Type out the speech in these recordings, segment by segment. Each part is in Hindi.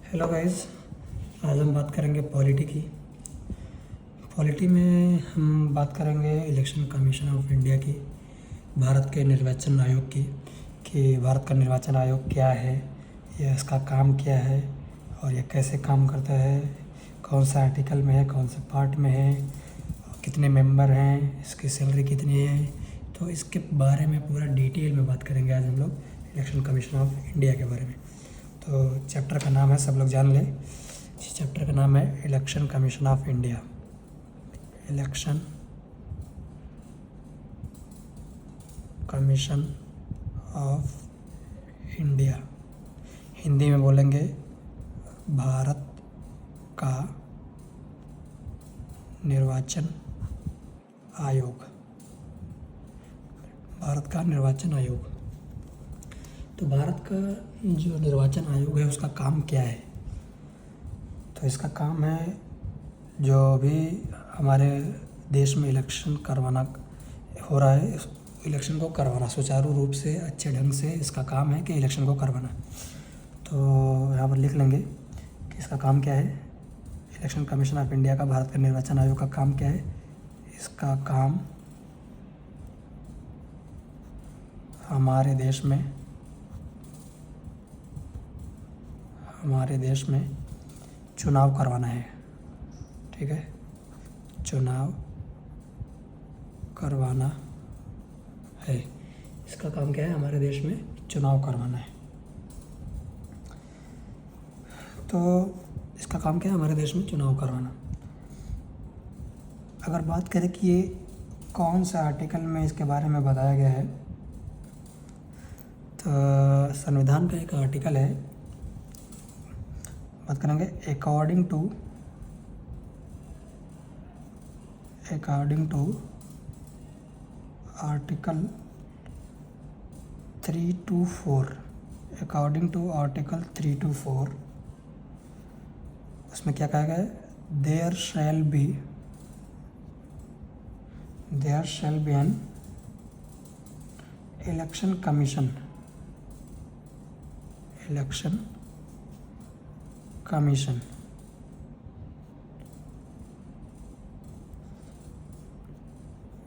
Hello guys. आज हम बात करेंगे पॉलिटी की। पॉलिटी में हम बात करेंगे इलेक्शन कमीशन ऑफ इंडिया की, भारत के निर्वाचन आयोग की, कि भारत का निर्वाचन आयोग क्या है, यह इसका काम क्या है और यह कैसे काम करता है, कौन सा आर्टिकल में है, कौन से पार्ट में है, कितने मेंबर हैं, इसकी सैलरी कितनी है। तो इसके बारे में पूरा डिटेल में बात करेंगे आज हम लोग इलेक्शन कमीशन ऑफ इंडिया के बारे में। तो चैप्टर का नाम है, सब लोग जान लें, इस चैप्टर का नाम है election commission of India. Election commission of India, Hindi में बोलेंगे भारत का निर्वाचन आयोग। भारत का निर्वाचन आयोग। तो भारत का जो निर्वाचन आयोग है उसका काम क्या है? तो इसका काम है जो भी हमारे देश में इलेक्शन करवाना हो रहा है, इस इलेक्शन को करवाना सुचारू रूप से, अच्छे ढंग से इसका काम है कि इलेक्शन को करवाना। तो यहाँ पर लिख लेंगे कि इसका काम क्या है। इलेक्शन कमीशन ऑफ इंडिया का, भारत का निर्वाचन आयोग का काम क्या है? इसका काम हमारे देश में चुनाव करवाना है। ठीक है, चुनाव करवाना है। इसका काम क्या है? हमारे देश में चुनाव करवाना है। तो इसका काम क्या है? हमारे देश में चुनाव करवाना। अगर बात करें कि ये कौन सा आर्टिकल में इसके बारे में बताया गया है, तो संविधान का एक आर्टिकल है, बात करेंगे according to article 324। According to article 324 उसमें क्या कहा गया है? There shall be an election commission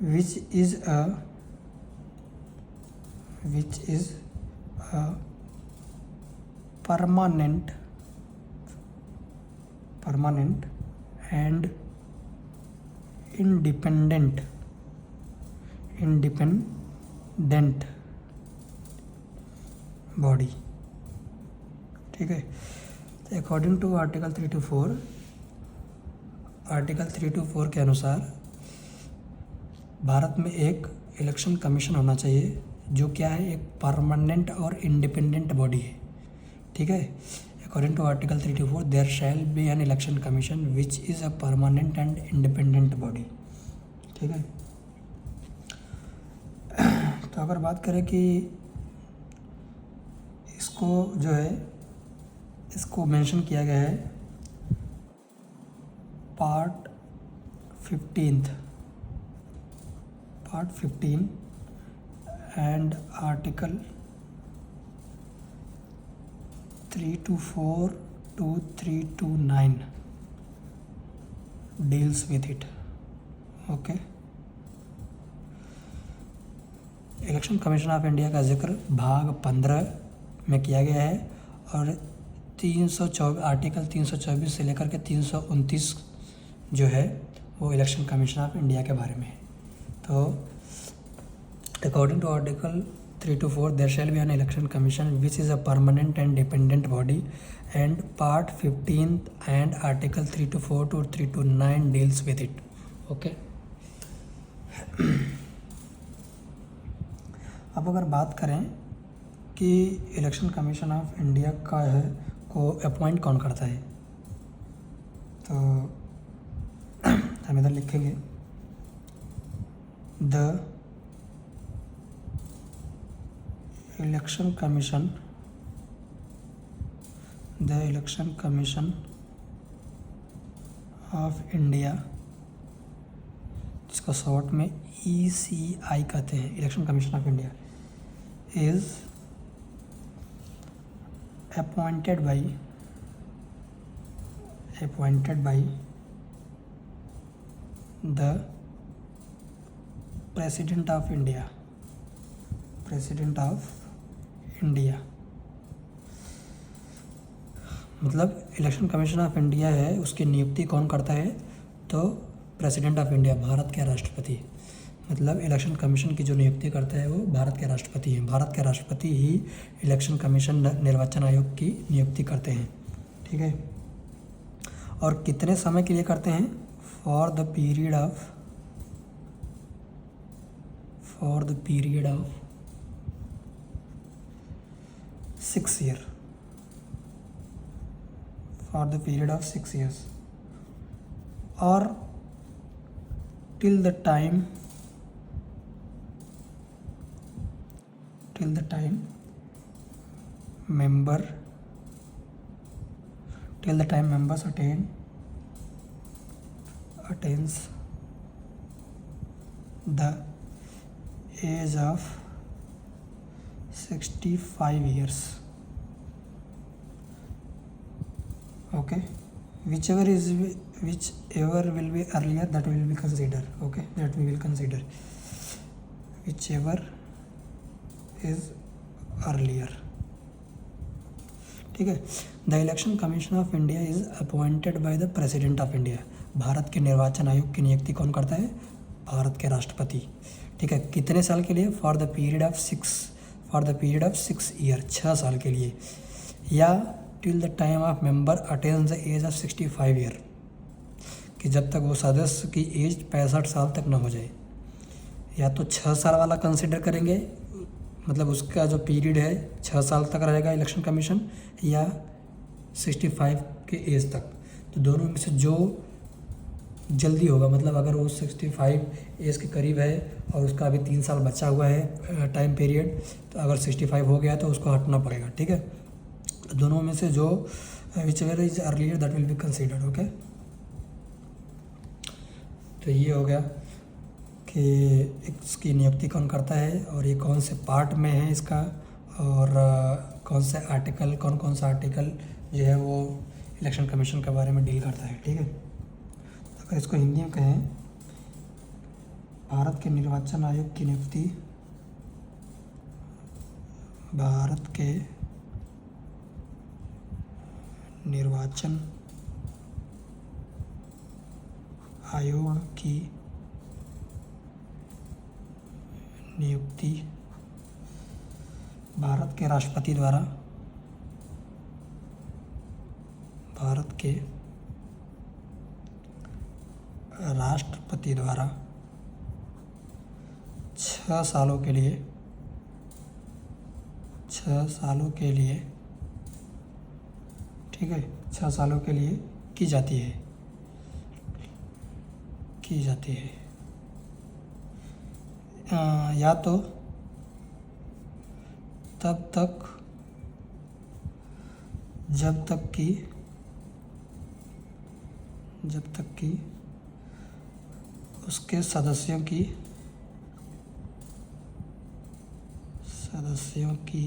which is a permanent and independent body. ठीक है, तो अकॉर्डिंग टू आर्टिकल 324 के अनुसार भारत में एक इलेक्शन कमीशन होना चाहिए जो क्या है? एक परमानेंट और इंडिपेंडेंट बॉडी है। ठीक है, according to article 324 there shall be an election commission which is a permanent and independent body. ठीक है, तो अगर बात करें कि इसको जो है, इसको मेंशन किया गया है part 15 and article 324 to 329 deals with it. Okay, election commission of India का जिक्र भाग 15 में किया गया है और आर्टिकल 324 से लेकर के 329 जो है वो इलेक्शन कमीशन ऑफ इंडिया के बारे में है। तो according to article 324 there shall be an election commission which is a permanent and dependent body and part 15 and article 324 to 329 deals with इट। ओके, अब अगर बात करें कि इलेक्शन कमीशन ऑफ इंडिया का है को अपॉइंट कौन करता है, तो हम इधर लिखेंगे the election commission of India, जिसको शॉर्ट में ECI कहते हैं, election commission of India is appointed by appointed by the President of India. President of India मतलब इलेक्शन कमीशन ऑफ इंडिया है, उसकी नियुक्ति कौन करता है? तो प्रेसिडेंट ऑफ इंडिया, भारत के राष्ट्रपति। मतलब इलेक्शन कमीशन की जो नियुक्ति करता है वो भारत के राष्ट्रपति हैं। भारत के राष्ट्रपति ही इलेक्शन कमीशन निर्वाचन आयोग की नियुक्ति करते हैं, ठीक है। और कितने समय के लिए करते हैं? For the period of 6 years, for the period of 6 years, or till the time members attains the age of 65 years. Okay, whichever will be earlier, that will be considered. Okay, that we will consider whichever is earlier, ठीक है। The election commission of India is appointed by the president of India. Bharat के निर्वाचन आयोग की नियुक्ति कौन करता है? भारत के राष्ट्रपति, ठीक है। कितने साल के लिए? For the period of 6 year, 6 साल के लिए, या till the time of member attains the age of 65 year, कि जब तक वो सदस्य की एज 65 साल तक ना हो जाए। या तो 6 साल वाला कंसिडर करेंगे, मतलब उसका जो पीरियड है 6 साल तक रहेगा इलेक्शन कमीशन, या 65 के एज तक। तो दोनों में से जो जल्दी होगा, मतलब अगर वो 65 एज के करीब है और उसका अभी 3 साल बचा हुआ है टाइम पीरियड, तो अगर 65 हो गया तो उसको हटना पड़ेगा, ठीक है। तो दोनों में से जो whichever is earlier that will be considered. Okay, तो ये हो गया कि इसकी नियुक्ति कौन करता है और ये कौन से पार्ट में है इसका, और कौन सा आर्टिकल जो है वो इलेक्शन कमीशन के बारे में डील करता है, ठीक है। अगर इसको हिंदी में कहें, भारत के निर्वाचन आयोग की नियुक्ति भारत के निर्वाचन आयोग की नियुक्ति भारत के राष्ट्रपति द्वारा 6 सालों के लिए ठीक है, 6 सालों के लिए की जाती है या तो तब तक जब तक कि उसके सदस्यों की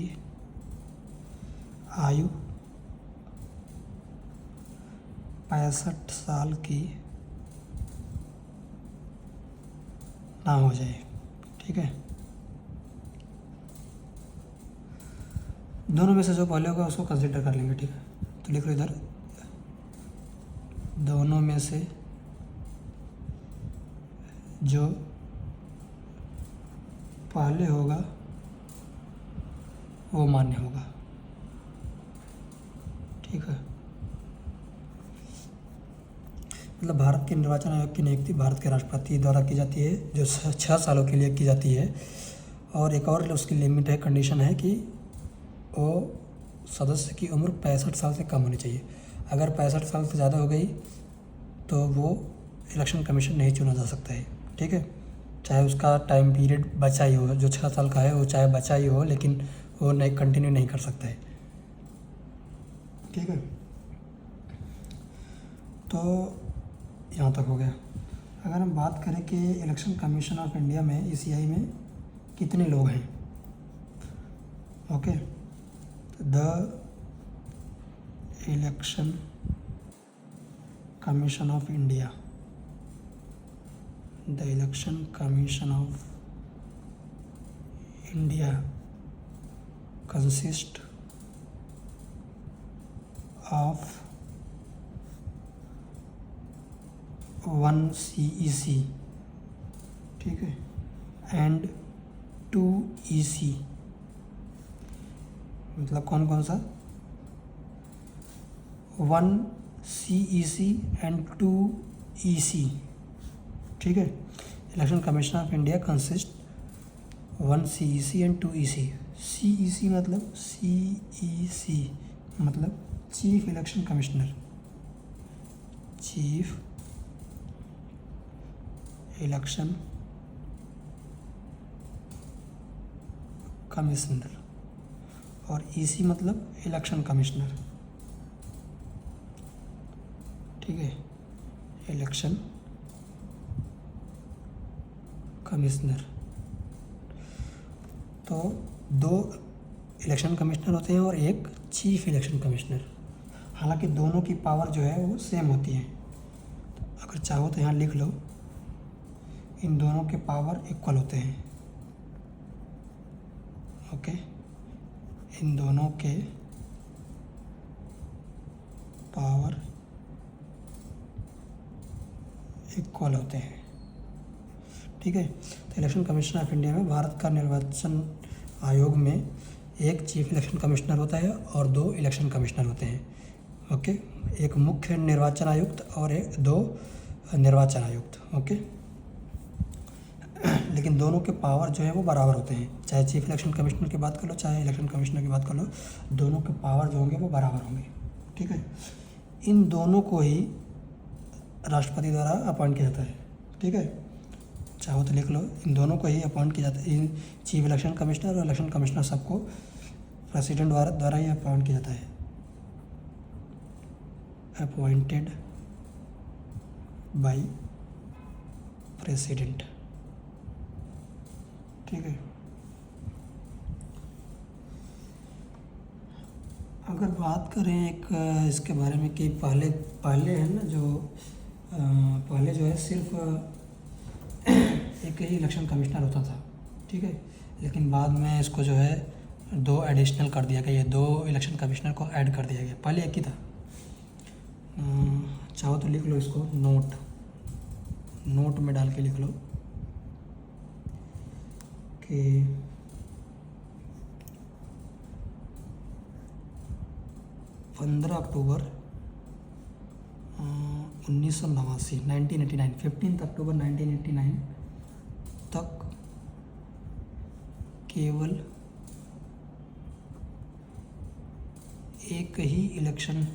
आयु 65 साल की ना हो जाए, ठीक है। दोनों में से जो पहले होगा उसको कंसिडर कर लेंगे, ठीक है। तो लिख लो इधर, दोनों में से जो पहले होगा वो मान्य होगा, ठीक है। मतलब भारत के निर्वाचन आयोग की नियुक्ति भारत के राष्ट्रपति द्वारा की जाती है, जो 6 सालों के लिए की जाती है। और एक और उसकी लिमिट है, कंडीशन है कि वो सदस्य की उम्र 65 साल से कम होनी चाहिए। अगर 65 साल से ज़्यादा हो गई तो वो इलेक्शन कमीशन नहीं चुना जा सकता है, ठीक है। चाहे उसका टाइम पीरियड बचा ही हो, जो 6 साल का है वो चाहे बचा ही हो, लेकिन वो नहीं कंटिन्यू नहीं कर सकता है, ठीक है। तो यहाँ तक हो गया। अगर हम बात करें कि इलेक्शन कमीशन ऑफ इंडिया में, ECI में कितने लोग हैं, okay. The election commission of India, the election commission of India consist of 1 CEC, ठीक है, एंड 2 EC। मतलब कौन कौन सा? 1 CEC एंड 2 EC, ठीक है। Election commission of India consist 1 CEC and 2 EC। CEC मतलब CEC मतलब chief election commissioner, chief election commissioner, और EC मतलब इलेक्शन कमिश्नर, ठीक है, इलेक्शन कमिश्नर। तो 2 इलेक्शन कमिश्नर होते हैं और एक चीफ इलेक्शन कमिश्नर। हालांकि दोनों की पावर जो है वो सेम होती है। तो अगर चाहो तो यहाँ लिख लो, इन दोनों के पावर इक्वल होते हैं। ओके, इन दोनों के पावर इक्वल होते हैं, ठीक है। तो इलेक्शन कमीशन ऑफ इंडिया में भारत का निर्वाचन आयोग में एक चीफ इलेक्शन कमिश्नर होता है और 2 इलेक्शन कमिश्नर होते हैं। ओके, एक मुख्य निर्वाचन आयुक्त और 2 निर्वाचन आयुक्त। ओके, लेकिन दोनों के पावर जो है वो बराबर होते हैं। चाहे चीफ इलेक्शन कमिश्नर की बात कर लो, चाहे इलेक्शन कमिश्नर की बात कर लो, दोनों के पावर जो होंगे वो बराबर होंगे, ठीक है। इन दोनों को ही राष्ट्रपति द्वारा अपॉइंट किया जाता है, ठीक है। चाहो तो लिख लो, इन दोनों को ही अपॉइंट किया जाता है। इन चीफ इलेक्शन कमिश्नर और इलेक्शन कमिश्नर सबको प्रेसिडेंट द्वारा ही अपॉइंट किया जाता है, अपॉइंटेड बाय प्रेसिडेंट, ठीक है। अगर बात करें एक इसके बारे में कि पहले है ना जो पहले जो है सिर्फ एक ही इलेक्शन कमिश्नर होता था, ठीक है। लेकिन बाद में इसको जो है 2 एडिशनल कर दिया गया, ये 2 इलेक्शन कमिश्नर को ऐड कर दिया गया। पहले एक ही था। चाहो तो लिख लो इसको, नोट में डाल के लिख लो कि 15 अक्टूबर 1989 15 अक्टूबर 1989 तक केवल एक ही इलेक्शन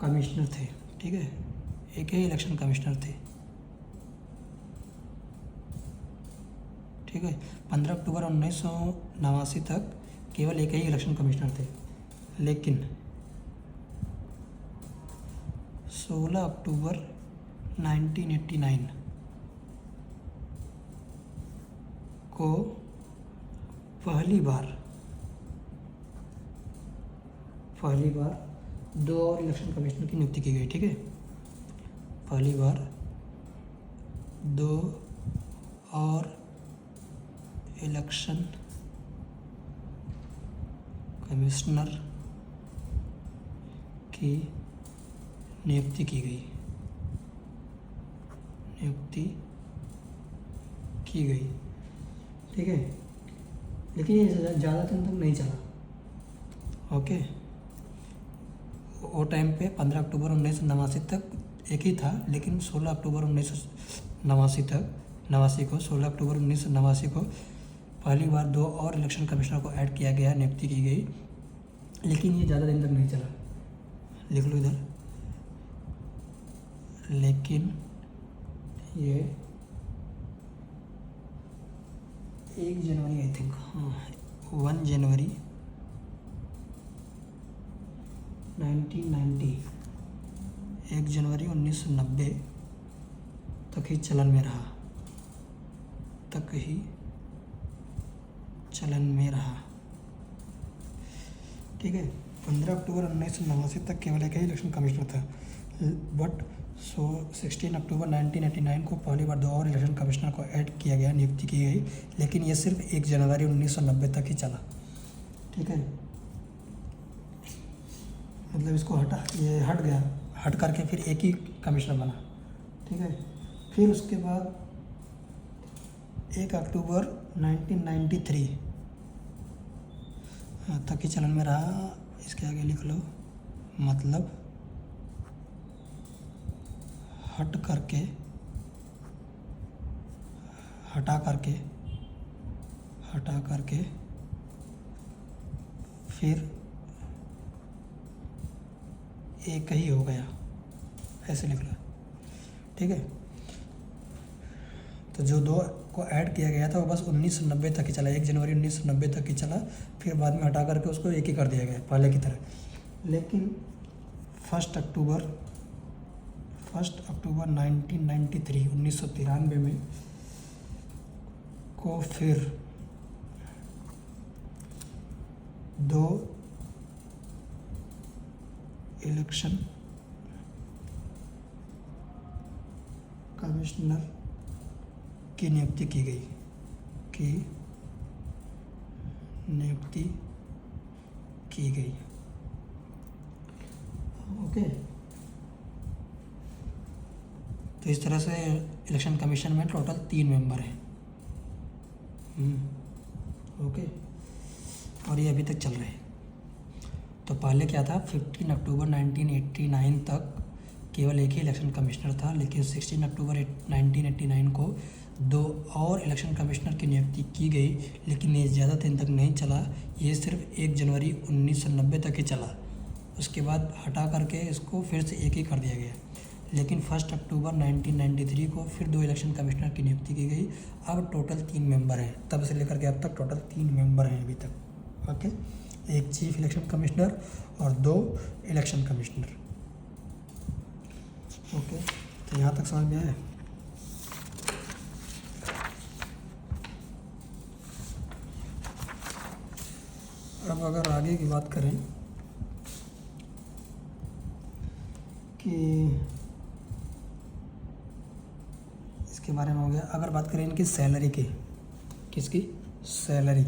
कमिश्नर थे, ठीक है। एक ही इलेक्शन कमिश्नर थे, ठीक है। 15 अक्टूबर 1989 तक केवल एक ही इलेक्शन कमिश्नर थे, लेकिन 16 अक्टूबर 1989 को पहली बार 2 और इलेक्शन कमिश्नर की नियुक्ति की गई, ठीक है। पहली बार 2 और इलेक्शन कमिश्नर की नियुक्ति की गई, ठीक है। लेकिन ये ज़्यादा दिन तक नहीं चला। ओके, वो टाइम पे 15 अक्टूबर 1989 तक एक ही था, लेकिन 16 अक्टूबर 1989 को पहली बार 2 और इलेक्शन कमिश्नर को ऐड किया गया, नियुक्ति की गई। लेकिन ये ज़्यादा दिन तक नहीं चला। लिख लो इधर, लेकिन ये 1 जनवरी आई थिंक, 1 जनवरी 1990, 1 जनवरी 1990 तक ही चलन में रहा, ठीक है। 15 अक्टूबर 1989 तक केवल एक ही इलेक्शन कमिश्नर था, बट 16 अक्टूबर 1989 को पहली बार 2 और इलेक्शन कमिश्नर को ऐड किया गया, नियुक्ति की गई, लेकिन ये सिर्फ 1 जनवरी 1990 तक ही चला। ठीक है, मतलब इसको ये हट गया, हट करके फिर एक ही कमिश्नर बना। ठीक है, फिर उसके बाद 1 अक्टूबर 1993 तक ही चलन में रहा। इसके आगे लिख लो, मतलब हटा करके फिर एक ही हो गया, ऐसे लिख लो। ठीक है, तो जो 2 को ऐड किया गया था वो बस 1990 तक ही चला, 1 जनवरी 1990 तक ही चला, फिर बाद में हटा करके उसको एक ही कर दिया गया पहले की तरह। लेकिन 1 अक्टूबर 1993 में को फिर 2 इलेक्शन कमिश्नर की नियुक्ति की गई, ओके। तो इस तरह से इलेक्शन कमीशन में टोटल 3 मेंबर हैं। ओके, और ये अभी तक चल रहे हैं। तो पहले क्या था, 15 अक्टूबर 1989 तक केवल एक ही इलेक्शन कमिश्नर था, लेकिन 16 अक्टूबर 1989 को 2 और इलेक्शन कमिश्नर की नियुक्ति की गई, लेकिन ये ज़्यादा दिन तक नहीं चला, ये सिर्फ 1 जनवरी 1990 तक ही चला। उसके बाद हटा करके इसको फिर से एक ही कर दिया गया। लेकिन 1 अक्टूबर 1993 को फिर 2 इलेक्शन कमिश्नर की नियुक्ति की गई। अब टोटल 3 मेंबर हैं, तब से लेकर के अब तक टोटल 3 मेंबर हैं अभी तक। ओके, 1 चीफ इलेक्शन कमिश्नर और 2 इलेक्शन कमिश्नर। ओके, तो यहाँ तक समझ में आया। अब अगर आगे की बात करें कि इसके बारे में हो गया, अगर बात करें इनकी सैलरी की, किसकी सैलरी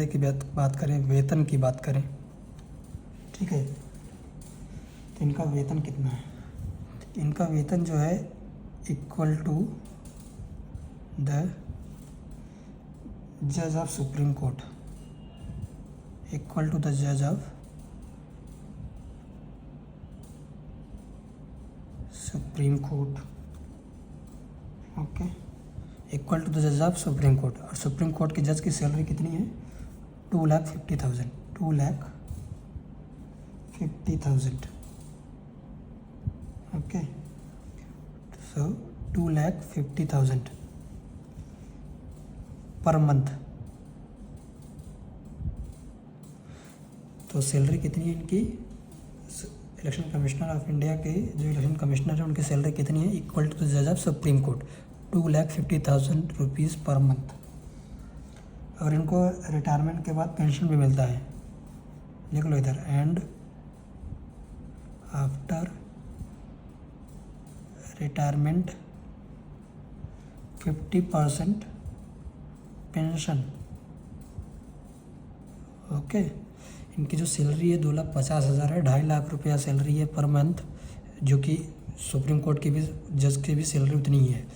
की बात करें, वेतन की बात करें, ठीक है, तो इनका वेतन कितना है? इनका वेतन जो है इक्वल टू द जज of supreme court, equal to the जज of supreme court. Okay, equal to the जज ऑफ सुप्रीम कोर्ट। और सुप्रीम कोर्ट के जज की सैलरी कितनी है? 2,50,000, 2,50,000। ओके, सो 2,50,000 पर मंथ। तो सैलरी कितनी है इनकी? इलेक्शन कमिश्नर ऑफ इंडिया के जो इलेक्शन कमिश्नर है उनकी सैलरी कितनी है? इक्वल टू द जज of supreme court, 2,50,000 rupees per month. और इनको रिटायरमेंट के बाद पेंशन भी मिलता है, लिख लो इधर, and after retirement 50% pension. Okay, इनकी जो सैलरी है 2,50,000 है, 2.5 लाख रुपया सैलरी है पर मंथ, जो कि सुप्रीम कोर्ट की भी जज की भी सैलरी उतनी ही है।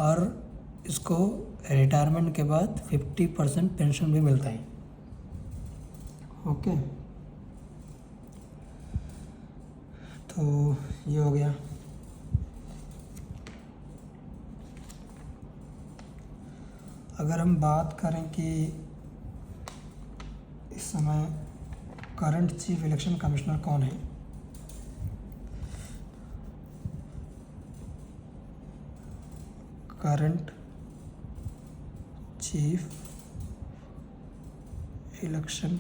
और इसको रिटायरमेंट के बाद 50% पेंशन भी मिलता है। ओके, तो ये हो गया। अगर हम बात करें कि इस समय करंट चीफ इलेक्शन कमिश्नर कौन है, करंट चीफ इलेक्शन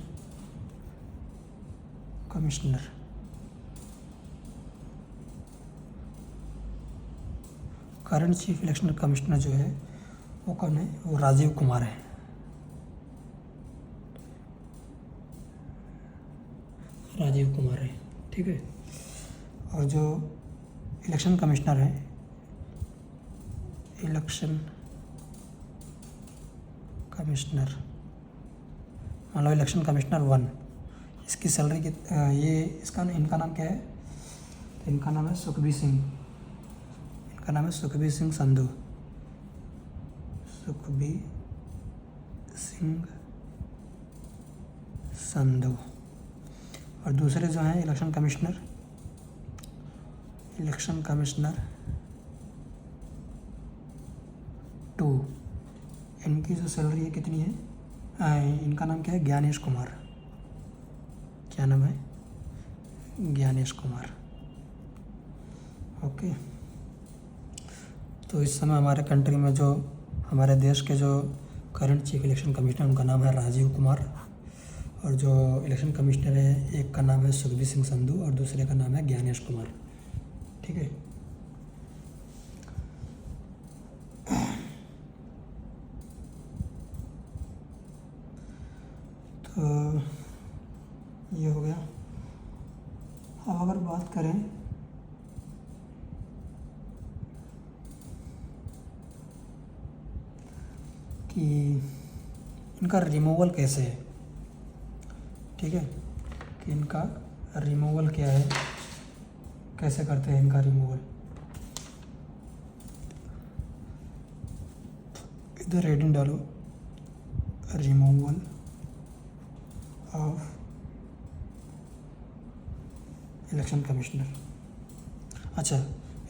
कमिश्नर जो है वो कौन है? वो राजीव कुमार है। राजीव कुमार है, ठीक है। और जो इलेक्शन कमिश्नर है, इलेक्शन कमिश्नर, मान लो इलेक्शन कमिश्नर 1, इसकी सैलरी की ये इनका नाम क्या है? तो इनका नाम है सुखबीर सिंह, इनका नाम है सुखबीर सिंह संधू, सुखबीर सिंह संधू। और दूसरे जो हैं इलेक्शन कमिश्नर 2, इनकी जो सैलरी है कितनी है? इनका नाम क्या है? ज्ञानेश कुमार। क्या नाम है? ज्ञानेश कुमार। ओके। तो इस समय हमारे कंट्री में जो हमारे देश के जो करंट चीफ इलेक्शन कमिश्नर, उनका नाम है राजीव कुमार। और जो इलेक्शन कमिश्नर है, एक का नाम है सुखबीर सिंह संधू और दूसरे का नाम है ज्ञानेश कुमार, ठीक है। तो ये हो गया। अब अगर बात करें कि इनका रिमूवल कैसे है, ठीक है, कि इनका रिमूवल क्या है, कैसे करते हैं इनका रिमूवल। इधर हेडिंग डालो, रिमूवल ऑफ इलेक्शन कमिश्नर। अच्छा,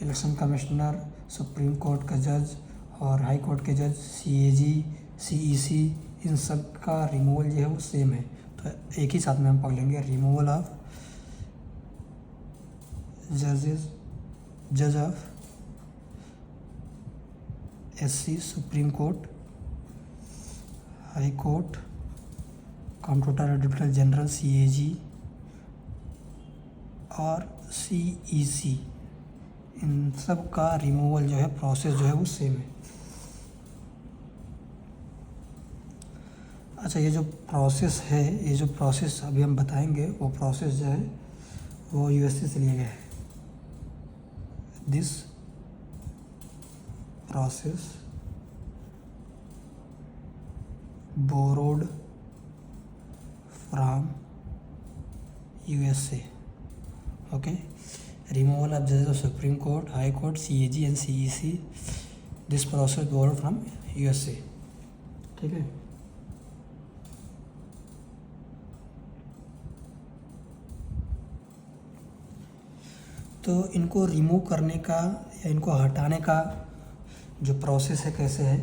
इलेक्शन कमिश्नर, सुप्रीम कोर्ट का जज और हाई कोर्ट के जज, सीएजी, सीईसी, इन सब का रिमूवल जो है वो सेम है। तो एक ही साथ में हम पढ़ लेंगे, रिमूवल ऑफ जज of SC, supreme Court, High court, computer editor general, CAG और सीईसी, इन सब का रिमूवल जो है, प्रोसेस जो है वो सेम है। अच्छा, ये जो प्रोसेस है, ये जो प्रोसेस अभी हम बताएंगे, वो प्रोसेस जो है वो यूएसए से लिया गया है। This process borrowed from USA. Okay, removal of जजेस of supreme Court, High Court, CAG and CEC, this process borrowed from USA, ठीक है। तो इनको रिमूव करने का या इनको हटाने का जो प्रोसेस है, कैसे है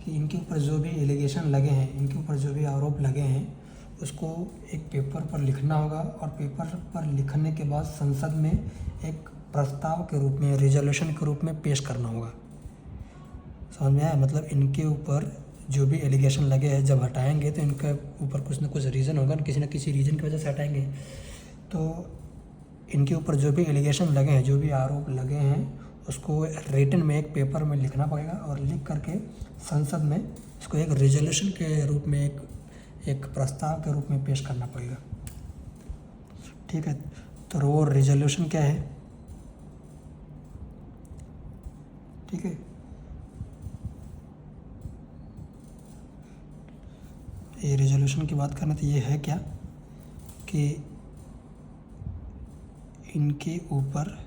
कि इनके ऊपर जो भी एलिगेशन लगे हैं, इनके ऊपर जो भी आरोप लगे हैं, उसको एक पेपर पर लिखना होगा और पेपर पर लिखने के बाद संसद में एक प्रस्ताव के रूप में, रिजोल्यूशन के रूप में पेश करना होगा। समझ में आया? मतलब इनके ऊपर जो भी एलिगेशन लगे हैं, जब हटाएंगे तो इनके ऊपर कुछ ना कुछ रीज़न होगा, किसी न किसी रीज़न की वजह से हटाएंगे। तो इनके ऊपर जो भी एलिगेशन लगे हैं, जो भी आरोप लगे हैं, उसको रिटन में एक पेपर में लिखना पड़ेगा और लिख करके संसद में इसको एक रिजोल्यूशन के रूप में, एक प्रस्ताव के रूप में पेश करना पड़ेगा, ठीक है। तो वो रिजोल्यूशन क्या है, ठीक है, ये रिजोल्यूशन की बात करना तो ये है क्या कि इनके ऊपर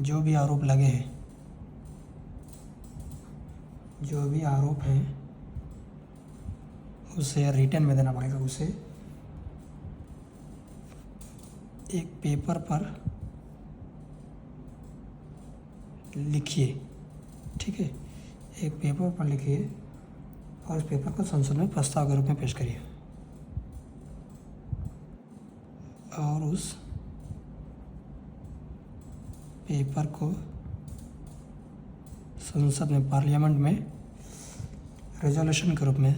जो भी आरोप लगे हैं, जो भी आरोप हैं, उसे रिटन में देना पड़ेगा। उसे एक पेपर पर लिखिए, ठीक है, एक पेपर पर लिखिए और उस पेपर को संसद में प्रस्ताव के रूप में पेश करिए। और उस पेपर को संसद में, पार्लियामेंट में रेजोल्यूशन के रूप में,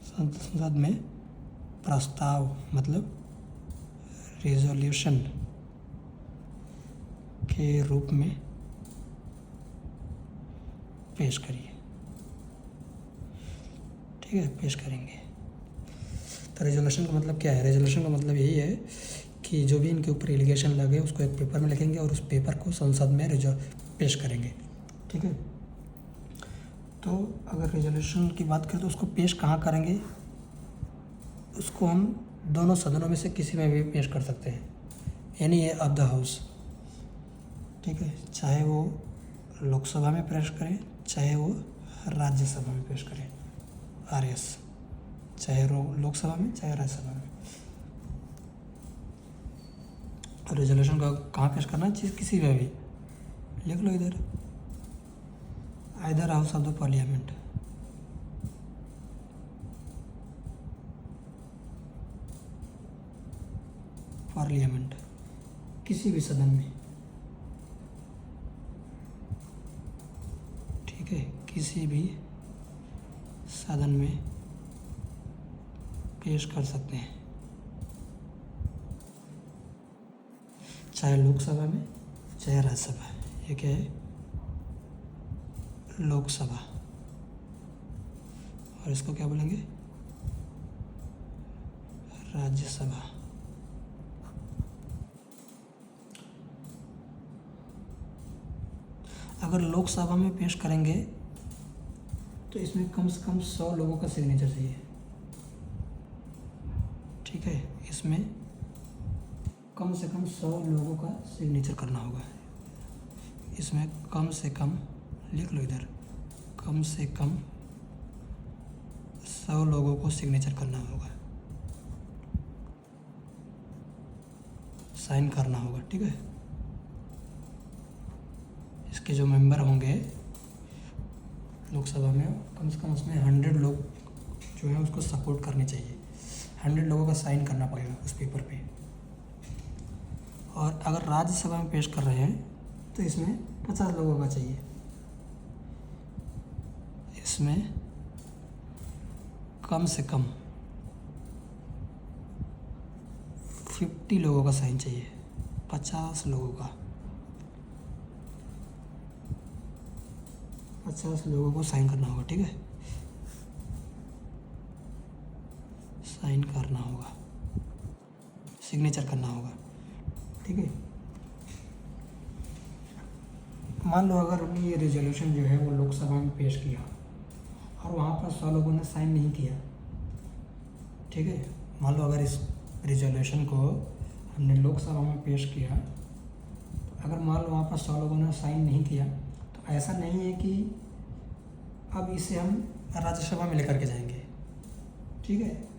संसद में प्रस्ताव मतलब रेजोल्यूशन के रूप में पेश करिए, ठीक है, पेश करेंगे। तो रेजोल्यूशन का मतलब क्या है? रेजोल्यूशन का मतलब यही है कि जो भी इनके ऊपर एलिगेशन लगे उसको एक पेपर में लिखेंगे और उस पेपर को संसद में पेश करेंगे। ठीक है, तो अगर रेजोल्यूशन की बात करें तो उसको पेश कहाँ करेंगे? उसको हम दोनों सदनों में से किसी में भी पेश कर सकते हैं, एनी ऑफ द हाउस। ठीक है, चाहे वो लोकसभा में पेश करें, चाहे वो राज्यसभा में पेश करें, RS, चाहे लोकसभा में चाहे राज्यसभा में। रेजोल्यूशन का कहाँ पेश करना है? चीज़ किसी में भी लिख लो इधर, either house of the parliament, parliament, किसी भी सदन में। ठीक है, किसी भी सदन में पेश कर सकते हैं, चाहे लोकसभा में चाहे राज्यसभा। ये क्या है? लोकसभा, और इसको क्या बोलेंगे? राज्यसभा। अगर लोकसभा में पेश करेंगे तो इसमें कम से कम 100 लोगों का सिग्नेचर चाहिए। ठीक है, इसमें कम से कम 100 लोगों का सिग्नेचर करना होगा। इसमें कम से कम, लिख लो इधर, कम से कम 100 लोगों को सिग्नेचर करना होगा, साइन करना होगा। ठीक है, इसके जो मेंबर होंगे लोकसभा में, कम से कम उसमें 100 लोग जो है उसको सपोर्ट करने चाहिए। 100 लोगों का साइन करना पड़ेगा उस पेपर पे। और अगर राज्यसभा में पेश कर रहे हैं तो इसमें 50 लोगों का चाहिए। इसमें कम से कम 50 लोगों का साइन चाहिए, 50 लोगों का, 50 लोगों को साइन करना होगा। ठीक है, साइन करना होगा, सिग्नेचर करना होगा। ठीक है, मान लो अगर हमने ये रेजोल्यूशन जो है वो लोकसभा में पेश किया और वहाँ पर 100 लोगों ने साइन नहीं किया। ठीक है, मान लो अगर इस रेजोल्यूशन को हमने लोकसभा में पेश किया, तो अगर मान लो वहाँ पर 100 लोगों ने साइन नहीं किया, तो ऐसा नहीं है कि अब इसे हम राज्यसभा में लेकर के जाएंगे। ठीक है,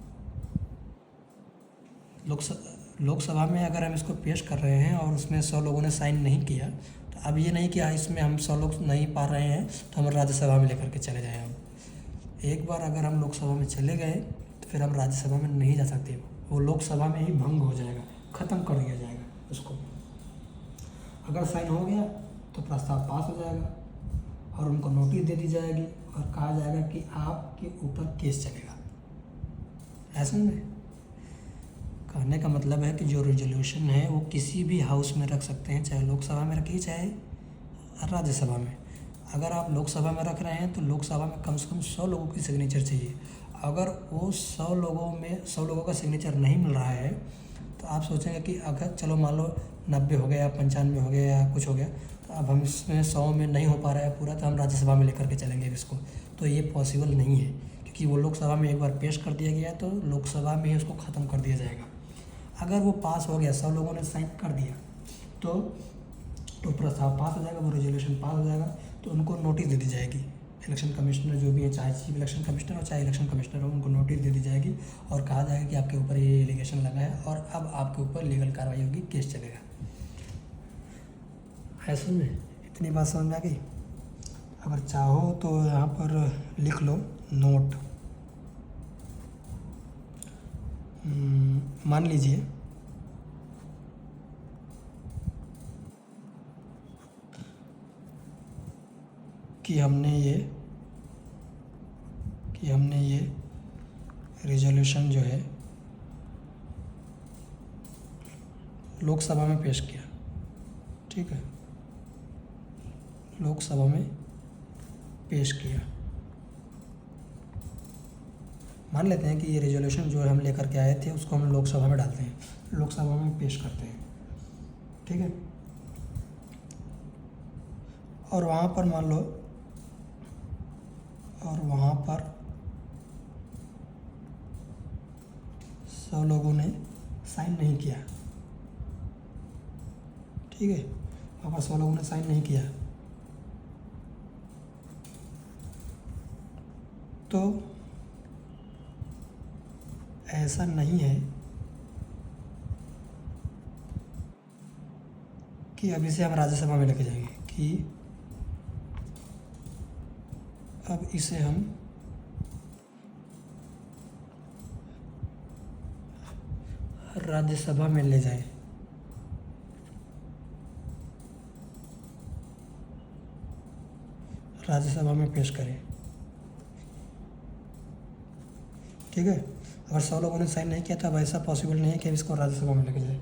लोकसभा में अगर हम इसको पेश कर रहे हैं और उसमें 100 लोगों ने साइन नहीं किया, तो अब ये नहीं कि इसमें हम 100 लोग नहीं पा रहे हैं तो हम राज्यसभा में लेकर के चले जाएँ। अब एक बार अगर हम लोकसभा में चले गए तो फिर हम राज्यसभा में नहीं जा सकते, वो लोकसभा में ही भंग हो जाएगा, ख़त्म कर दिया जाएगा उसको। अगर साइन हो गया तो प्रस्ताव पास हो जाएगा और उनको नोटिस दे दी जाएगी और कहा जाएगा कि आपके ऊपर केस चलेगा। ऐसा में कहने का मतलब है कि जो रेजोल्यूशन है वो किसी भी हाउस में रख सकते हैं, चाहे लोकसभा में रखिए चाहे राज्यसभा में। अगर आप लोकसभा में रख रहे हैं तो लोकसभा में कम से कम 100 लोगों की सिग्नेचर चाहिए। अगर वो 100 लोगों में 100 लोगों का सिग्नेचर नहीं मिल रहा है तो आप सोचेंगे कि अगर चलो मान लो 90 हो गया, 95 हो गया या कुछ हो गया, तो अब हम इसमें 100 में नहीं हो पा रहा है पूरा, तो हम राज्यसभा में लेकर के चलेंगे इसको। तो ये पॉसिबल नहीं है, क्योंकि वो लोकसभा में एक बार पेश कर दिया गया तो लोकसभा में ही उसको ख़त्म कर दिया जाएगा। अगर वो पास हो गया, 100 लोगों ने साइन कर दिया, तो प्रस्ताव पास हो जाएगा, वो रेजोल्यूशन पास हो जाएगा, तो उनको नोटिस दे दी जाएगी। इलेक्शन कमिश्नर जो भी है, चाहे चीफ इलेक्शन कमिश्नर हो चाहे इलेक्शन कमिश्नर हो, उनको नोटिस दे दी जाएगी और कहा जाएगा कि आपके ऊपर ये एलिगेशन लगा है और अब आपके ऊपर लीगल कार्रवाई होगी, केस चलेगा। ऐसे में इतनी बात समझ में आ गई। अगर चाहो तो यहाँ पर लिख लो नोट। मान लीजिए कि हमने ये रेजोल्यूशन जो है लोकसभा में पेश किया। ठीक है, लोकसभा में पेश किया, मान लेते हैं कि ये रेजोल्यूशन जो हम लेकर के आए थे उसको हम लोकसभा में डालते हैं, लोकसभा में पेश करते हैं, ठीक है। और वहाँ पर मान लो, और वहाँ पर 100 लोगों ने साइन नहीं किया, ठीक है, वहाँ पर 100 लोगों ने साइन नहीं किया, तो ऐसा नहीं है कि अब इसे हम राज्यसभा में लेके जाएंगे, कि अब इसे हम राज्यसभा में ले जाएं। राज्यसभा में पेश करें, ठीक है। अगर 100 लोगों ने साइन नहीं किया तो अब ऐसा पॉसिबल नहीं है कि अब इसको राज्यसभा में लेके जाए,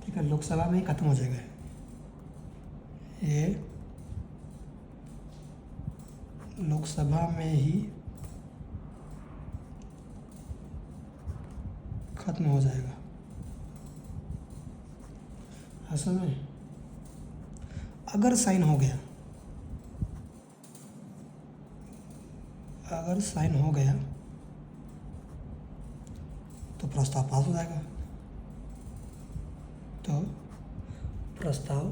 ठीक है। लोकसभा में ही ख़त्म हो जाएगा ये, लोकसभा में ही ख़त्म हो जाएगा। असल में अगर साइन हो गया, अगर साइन हो गया तो प्रस्ताव पास हो जाएगा, तो प्रस्ताव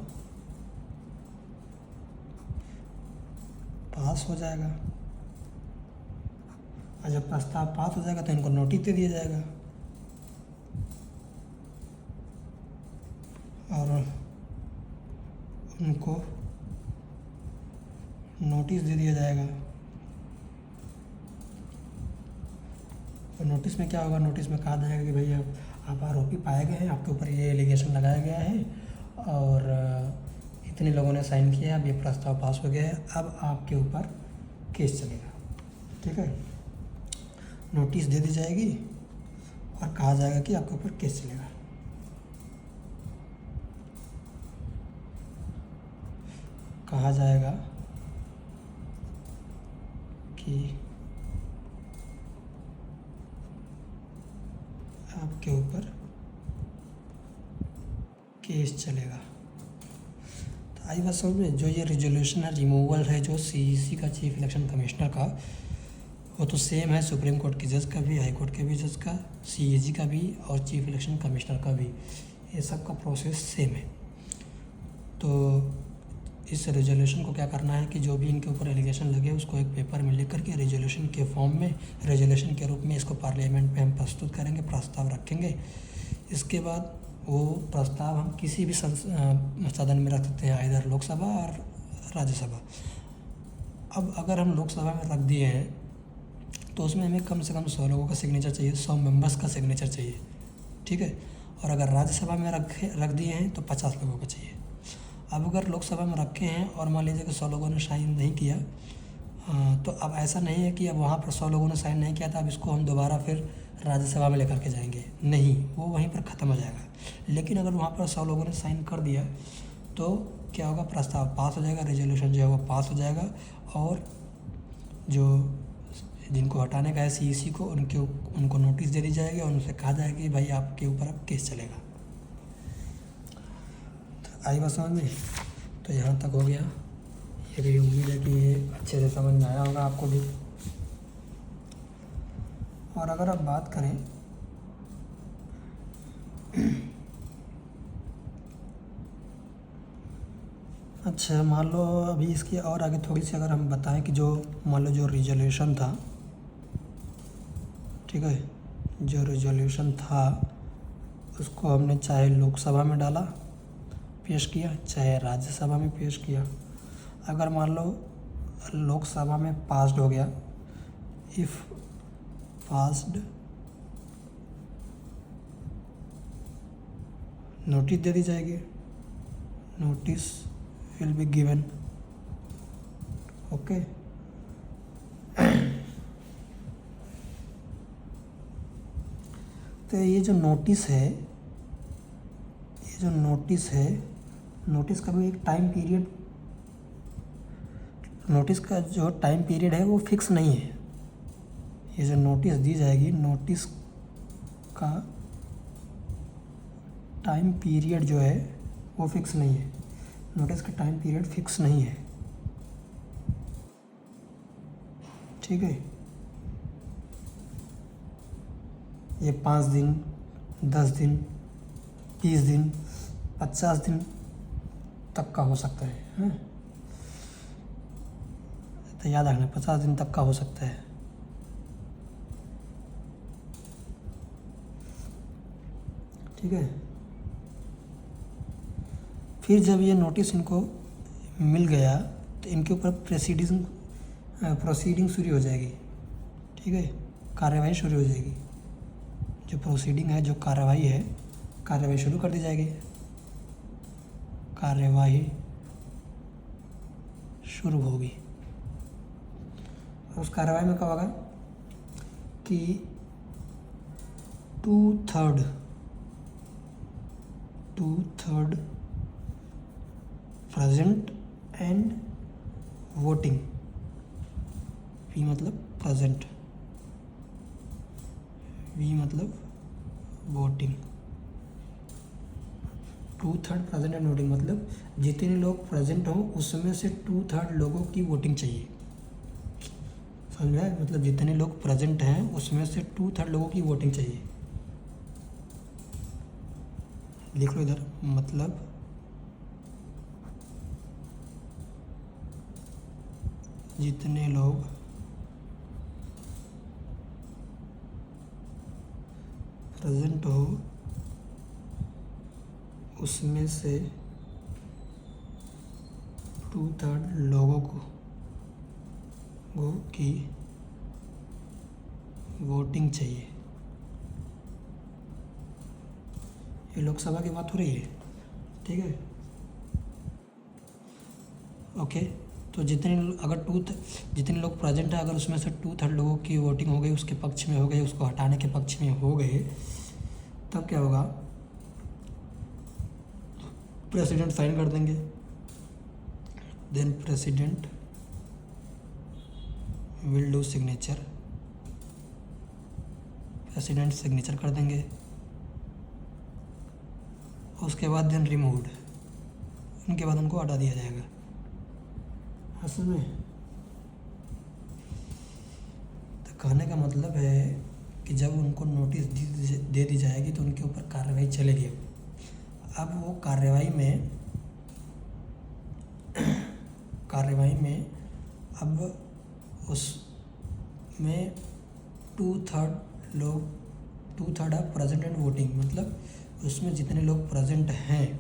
पास हो जाएगा। और जब प्रस्ताव पास हो जाएगा तो इनको नोटिस दे दिया जाएगा, और उनको नोटिस दे दिया जाएगा। और नोटिस में क्या होगा, नोटिस में कहा जाएगा कि भाई आप आरोपी पाए गए हैं, आपके ऊपर ये एलिगेशन लगाया गया है और इतने लोगों ने साइन किया, अब ये प्रस्ताव पास हो गया है, अब आपके ऊपर केस चलेगा, ठीक है। नोटिस दे दी जाएगी और कहा जाएगा कि आपके ऊपर केस चलेगा। कहा जाएगा कि आपके ऊपर केस चलेगा। तो आई बात समझ में, जो ये रिजोल्यूशन है, रिमूवल है जो सीईसी का, चीफ इलेक्शन कमिश्नर का, वो तो सेम है सुप्रीम कोर्ट के जज का भी, हाई कोर्ट के भी जज का, सीएजी का भी और चीफ इलेक्शन कमिश्नर का भी, ये सब का प्रोसेस सेम है। तो इस रेजोल्यूशन को क्या करना है कि जो भी इनके ऊपर एलिगेशन लगे उसको एक पेपर में लिख करके रेजोल्यूशन के फॉर्म में, रेजोल्यूशन के रूप में इसको पार्लियामेंट में हम प्रस्तुत करेंगे, प्रस्ताव रखेंगे। इसके बाद वो प्रस्ताव हम किसी भी सदन में रख सकते हैं, इधर लोकसभा और राज्यसभा। अब अगर हम लोकसभा में रख दिए हैं तो उसमें हमें कम से कम 100 लोगों का सिग्नेचर चाहिए, 100 मेंबर्स का सिग्नेचर चाहिए, ठीक है। और अगर राज्यसभा में रख दिए हैं तो 50 लोगों का चाहिए। अब अगर लोकसभा में रखे हैं और मान लीजिए कि 100 लोगों ने साइन नहीं किया, तो अब ऐसा नहीं है कि अब वहाँ पर 100 लोगों ने साइन नहीं किया था अब इसको हम दोबारा फिर राज्यसभा में लेकर के जाएंगे, नहीं, वो वहीं पर ख़त्म हो जाएगा। लेकिन अगर वहाँ पर 100 लोगों ने साइन कर दिया तो क्या होगा, प्रस्ताव पास हो जाएगा, रेजोल्यूशन जो है वो पास हो जाएगा, और जो जिनको हटाने का है सीईसी को, उनको नोटिस दे दी जाएगी और उनसे कहा जाएगा कि भाई आपके ऊपर अब केस चलेगा। तो आई बात समझ में, तो यहाँ तक हो गया। ये भी उम्मीद है कि ये अच्छे से समझ में आया होगा आपको भी। और अगर आप बात करें अच्छा, मान लो अभी इसकी और आगे थोड़ी सी अगर हम बताएं कि जो मान लो जो रिजोल्यूशन था, ठीक है, जो रिजोल्यूशन था उसको हमने चाहे लोकसभा में डाला, पेश किया, चाहे राज्यसभा में पेश किया। अगर मान लो लोकसभा में पास्ड हो गया, इफ़ पास्ड, नोटिस दे दी जाएगी, notice will be given, okay. तो ये जो नोटिस है, ये जो नोटिस है, नोटिस का भी एक टाइम पीरियड, नोटिस का जो टाइम पीरियड है वो फिक्स नहीं है। ये जो नोटिस दी जाएगी, नोटिस का टाइम पीरियड जो है वो फिक्स नहीं है। नोटिस का टाइम पीरियड फिक्स नहीं है, ठीक है। ये 5 दिन, 10 दिन, 20 दिन, 50 दिन तक का हो सकता है, हाँ? तो याद रखना 50 दिन तक का हो सकता है। ठीक है। फिर जब ये नोटिस इनको मिल गया तो इनके ऊपर प्रोसीडिंग शुरू हो जाएगी, ठीक है। कार्यवाही शुरू हो जाएगी। जो प्रोसीडिंग है, जो कार्यवाही है, कार्यवाही शुरू कर दी जाएगी। कार्यवाही शुरू होगी। उस कार्यवाही में क्या होगा कि 2/3 प्रेजेंट एंड वोटिंग, वी मतलब प्रेजेंट, वी मतलब वोटिंग, 2/3 प्रेजेंट एंड वोटिंग मतलब जितने लोग प्रेजेंट हों उसमें से 2/3 लोगों की वोटिंग चाहिए। समझ में आया? मतलब जितने लोग प्रेजेंट हैं उसमें से 2/3 लोगों की वोटिंग चाहिए। लिख लो इधर, मतलब जितने लोग प्रेजेंट हो उसमें से 2/3 लोगों की वोटिंग चाहिए। ये लोकसभा की बात हो रही है, ठीक है। ओके, तो जितने लोग प्रेजेंट है, अगर उसमें से 2/3 लोगों की वोटिंग हो गई, उसके पक्ष में हो गई, उसको हटाने के पक्ष में हो गए, तब क्या होगा, प्रेसिडेंट साइन कर देंगे। Then president will do signature, president signature कर देंगे। उसके बाद देन रिमूव्ड, उनके बाद उनको हटा दिया जाएगा। असल में तो कहने का मतलब है कि जब उनको नोटिस दे दी जाएगी तो उनके ऊपर कार्रवाई चलेगी। अब वो कार्रवाई में अब उसमें 2/3 है प्रेजेंट एंड वोटिंग, मतलब उसमें जितने लोग प्रेजेंट हैं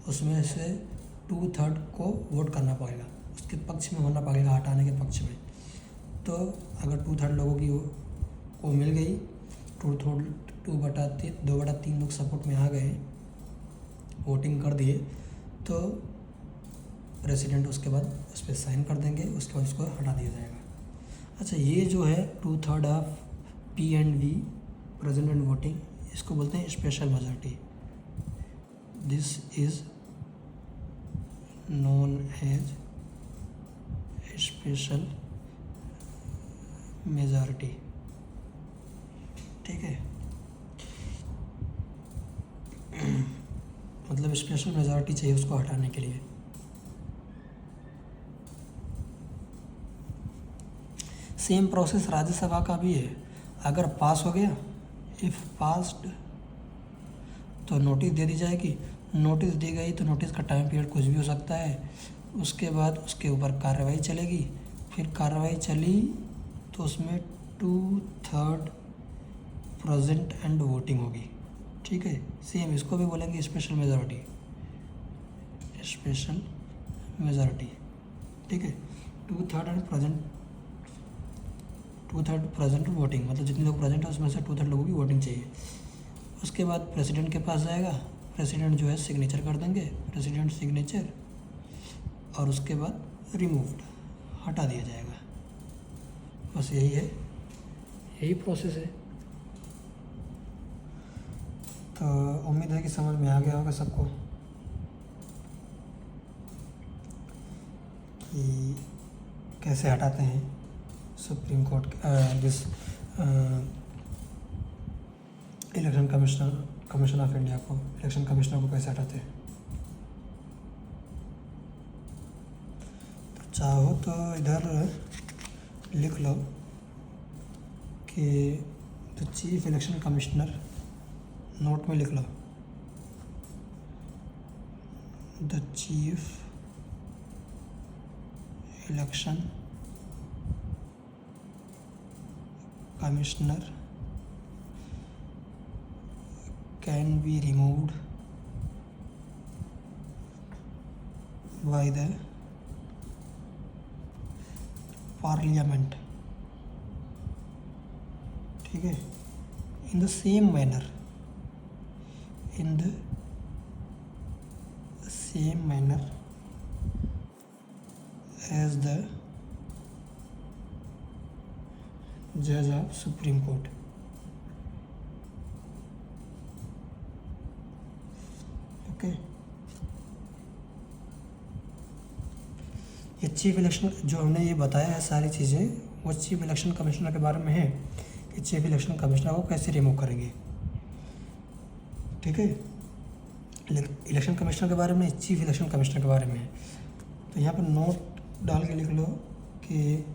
उसमें से 2/3 को वोट करना पड़ेगा, उसके पक्ष में होना पड़ेगा, हटाने के पक्ष में। तो अगर 2/3 लोगों की को मिल गई, 2/3 लोग सपोर्ट में आ गए, वोटिंग कर दिए, तो प्रेसिडेंट उसके बाद उस पर साइन कर देंगे, उसके बाद उसको हटा दिया जाएगा। अच्छा, ये जो है 2/3 of P&V present and voting, इसको बोलते हैं special majority. This is known as special majority, ठीक है। मतलब स्पेशल मेजॉरिटी चाहिए उसको हटाने के लिए। सेम प्रोसेस राज्यसभा का भी है। अगर पास हो गया, इफ़ पास्ड, तो नोटिस दे दी जाएगी। नोटिस दी गई तो नोटिस का टाइम पीरियड कुछ भी हो सकता है। उसके बाद उसके ऊपर कार्रवाई चलेगी। फिर कार्रवाई चली तो उसमें 2/3 प्रेजेंट एंड वोटिंग होगी, ठीक है। सेम इसको भी बोलेंगे स्पेशल मेजॉरिटी, स्पेशल मेजॉरिटी, ठीक है। 2/3 प्रेजेंट वोटिंग, मतलब जितने लोग प्रेजेंट है उसमें से 2/3 लोगों की वोटिंग चाहिए। उसके बाद प्रेसिडेंट के पास जाएगा, प्रेसिडेंट जो है सिग्नेचर कर देंगे, प्रेसिडेंट सिग्नेचर, और उसके बाद रिमूव्ड, हटा दिया जाएगा। बस यही है, यही प्रोसेस है। तो उम्मीद है कि समझ में आ गया होगा सबको कि कैसे हटाते हैं supreme court this election commission of India को, इलेक्शन कमिश्नर को कैसे हटाते हैं। तो चाहो तो इधर लिख लो कि the chief election commissioner, note में लिख लो the chief election commissioner can be removed by the parliament, ठीक है, in the same manner as the judge of Supreme Court. Okay, ये चीफ इलेक्शन जो हमने ये बताया है सारी चीज़ें, वो चीफ इलेक्शन कमिश्नर के बारे में है कि चीफ इलेक्शन कमिश्नर को कैसे रिमूव करेंगे। ठीक है, इलेक्शन कमिश्नर के बारे में, चीफ इलेक्शन कमिश्नर के बारे में है। तो यहाँ पर नोट डाल के लिख लो कि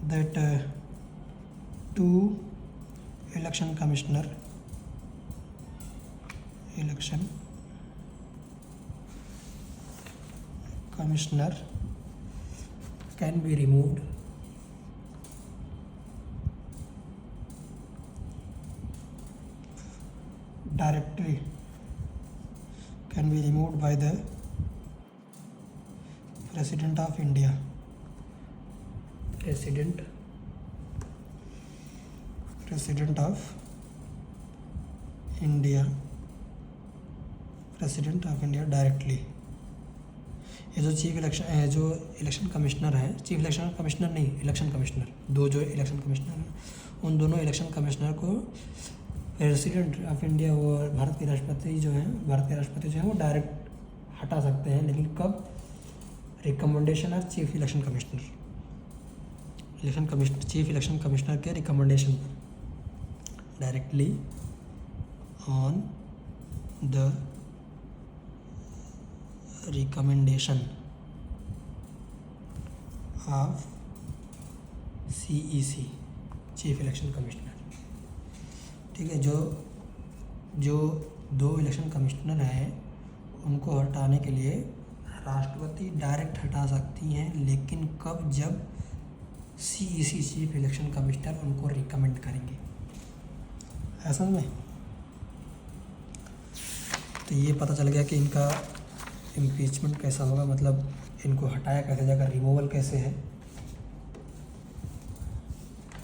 that two election commissioner can be removed directly, can be removed by the President of India. President of India directly. ये जो चीफ इलेक्शन जो इलेक्शन कमिश्नर है, चीफ इलेक्शन कमिश्नर नहीं, इलेक्शन कमिश्नर, दो जो इलेक्शन कमिश्नर हैं, उन दोनों इलेक्शन कमिश्नर को प्रेसिडेंट ऑफ इंडिया और भारत के राष्ट्रपति जो हैं वो डायरेक्ट हटा सकते हैं। लेकिन कब? Recommendation of chief election commissioner, chief election commissioner के रिकमेंडेशन पर, directly on the recommendation of CEC, chief election commissioner. ठीक है, जो दो इलेक्शन कमिश्नर हैं उनको हटाने के लिए राष्ट्रपति डायरेक्ट हटा सकती हैं, लेकिन कब? जब CEC, चीफ इलेक्शन कमिश्नर, उनको रिकमेंड करेंगे। ऐसा में तो ये पता चल गया कि इनका इम्पीचमेंट कैसा होगा, मतलब इनको हटाया कैसे जाएगा, रिमूवल कैसे है।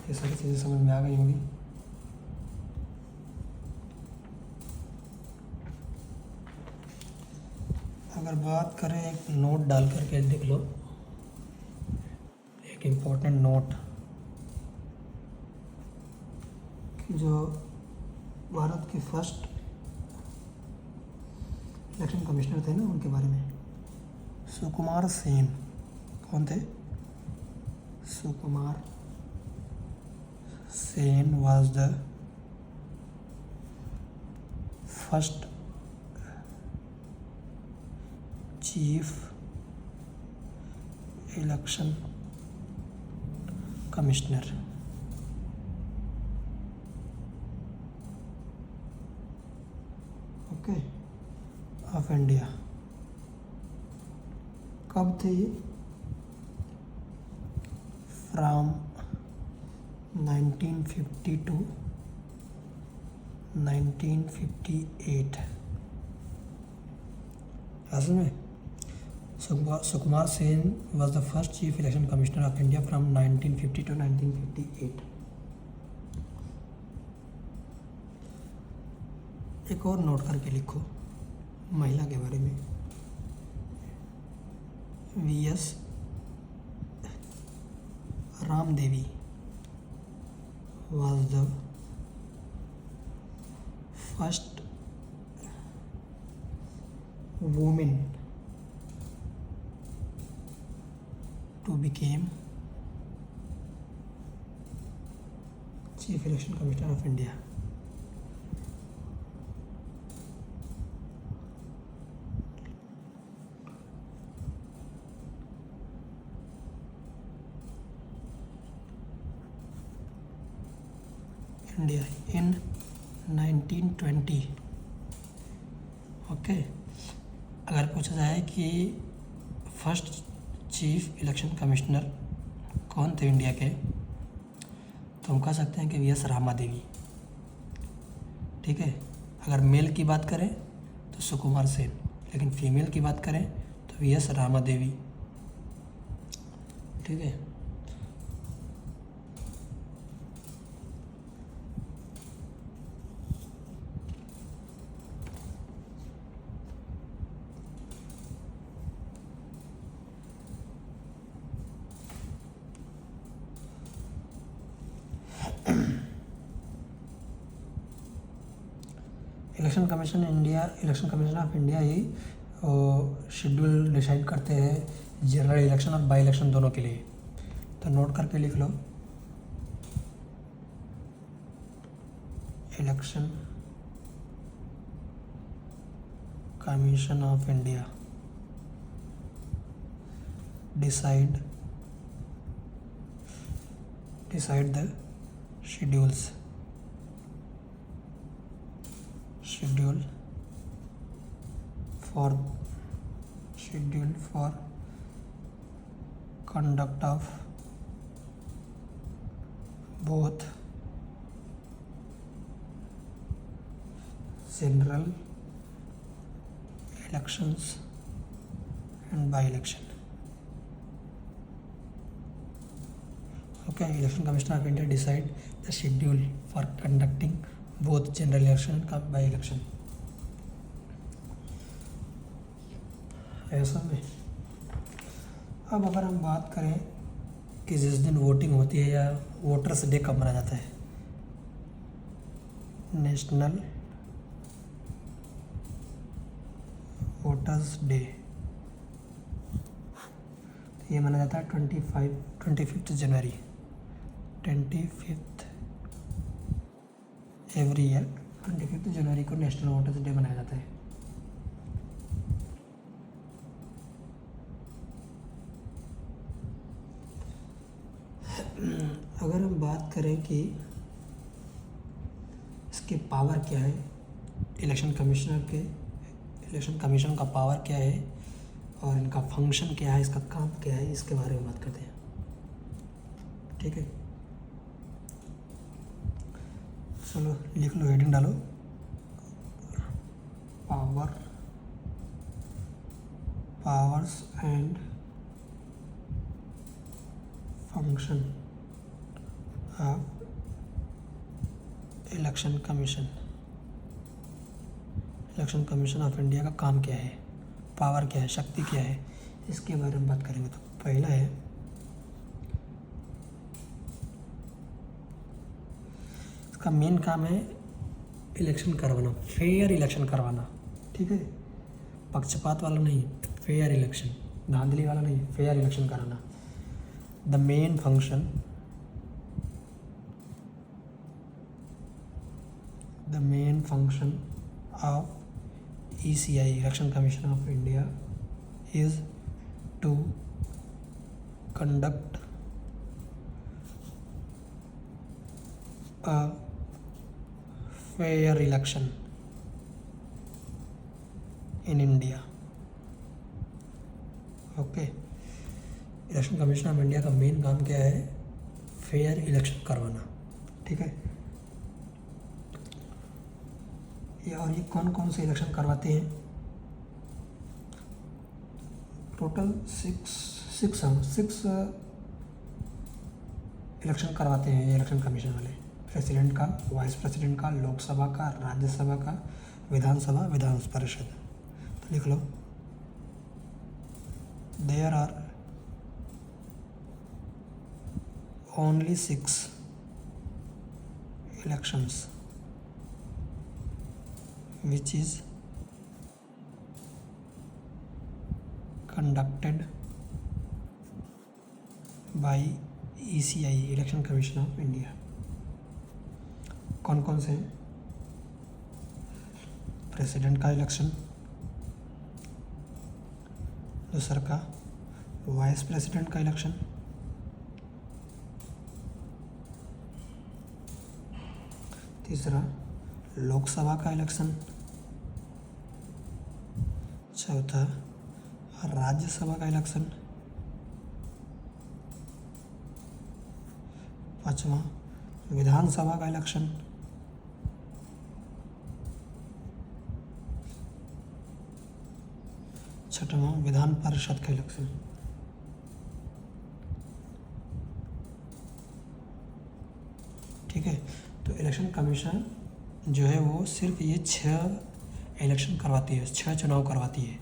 ये सारी चीज़ें समझ में आ गई होंगी। अगर बात करें, एक नोट डाल करके लिख लो, एक इम्पोर्टेंट नोट, कि जो भारत के फर्स्ट इलेक्शन कमिश्नर थे ना, उनके बारे में, सुकुमार सेन। कौन थे? Sukumar Sen was the first chief election commissioner. Okay, of India. कब थे ये? From 1950 to 1958। असल में Sukumar Sen was the first chief election commissioner of India from 1950 to 1958। एक और नोट करके लिखो महिला के बारे में, VS Ramdevi was the first woman to become chief election commissioner of India. India in 1920। Okay, अगर पूछा जाए कि फर्स्ट चीफ इलेक्शन कमिश्नर कौन थे इंडिया के, तो हम कह सकते हैं कि वी एस रामा देवी। ठीक है, अगर मेल की बात करें तो सुकुमार सेन, लेकिन फीमेल की बात करें तो वी एस रामा देवी। ठीक है, इलेक्शन कमीशन ऑफ इंडिया ही शेड्यूल डिसाइड करते हैं जनरल इलेक्शन और बाई इलेक्शन दोनों के लिए। तो नोट करके लिख लो, election commission of India decide the schedule for conduct of both general elections and by-election. Okay, Election Commission of India decide the schedule for conducting both general election and by-election. ऐसा में अब अगर हम बात करें कि जिस दिन वोटिंग होती है या वोटर्स डे कब मनाया जाता है, नेशनल वोटर्स डे, तो ये मनाया जाता है 25 जनवरी, 25 एवरी ईयर 25 जनवरी को नेशनल वोटर्स डे मनाया जाता है। अगर हम बात करें कि इसके पावर क्या है, इलेक्शन कमीशन का पावर क्या है और इनका फंक्शन क्या है, इसका काम क्या है, इसके बारे में बात करते हैं। ठीक है, चलो लिख लो, हेडिंग डालो, powers and function of election commission of India का काम क्या है, पावर क्या है, शक्ति क्या है, इसके बारे में बात करेंगे। तो पहला है, इसका मेन काम है इलेक्शन करवाना, फेयर इलेक्शन करवाना। ठीक है, पक्षपात वाला नहीं, फेयर इलेक्शन, धांधली वाला नहीं, फेयर इलेक्शन कराना। The main function of ECI, Election Commission of India, is to conduct a fair election in India. Okay, election commission of India का मेन काम क्या है, फेयर इलेक्शन करवाना। ठीक है, और ये कौन कौन से इलेक्शन करवाते हैं, टोटल सिक्स इलेक्शन करवाते हैं ये इलेक्शन कमीशन वाले। प्रेसिडेंट का, वाइस प्रेसिडेंट का, लोकसभा का, राज्यसभा का, विधानसभा, विधान परिषद। तो लिख लो, there are only 6 elections which is conducted by ECI, Election Commission of India. कौन कौन से हैं? प्रेसिडेंट का इलेक्शन, दूसरा का वाइस प्रेसिडेंट का इलेक्शन, तीसरा लोकसभा का इलेक्शन, चौथा राज्यसभा का इलेक्शन, पांचवा विधानसभा का इलेक्शन, छठवां विधान परिषद का इलेक्शन। ठीक है, तो इलेक्शन कमीशन जो है वो सिर्फ ये 6 इलेक्शन करवाती है, 6 चुनाव करवाती है।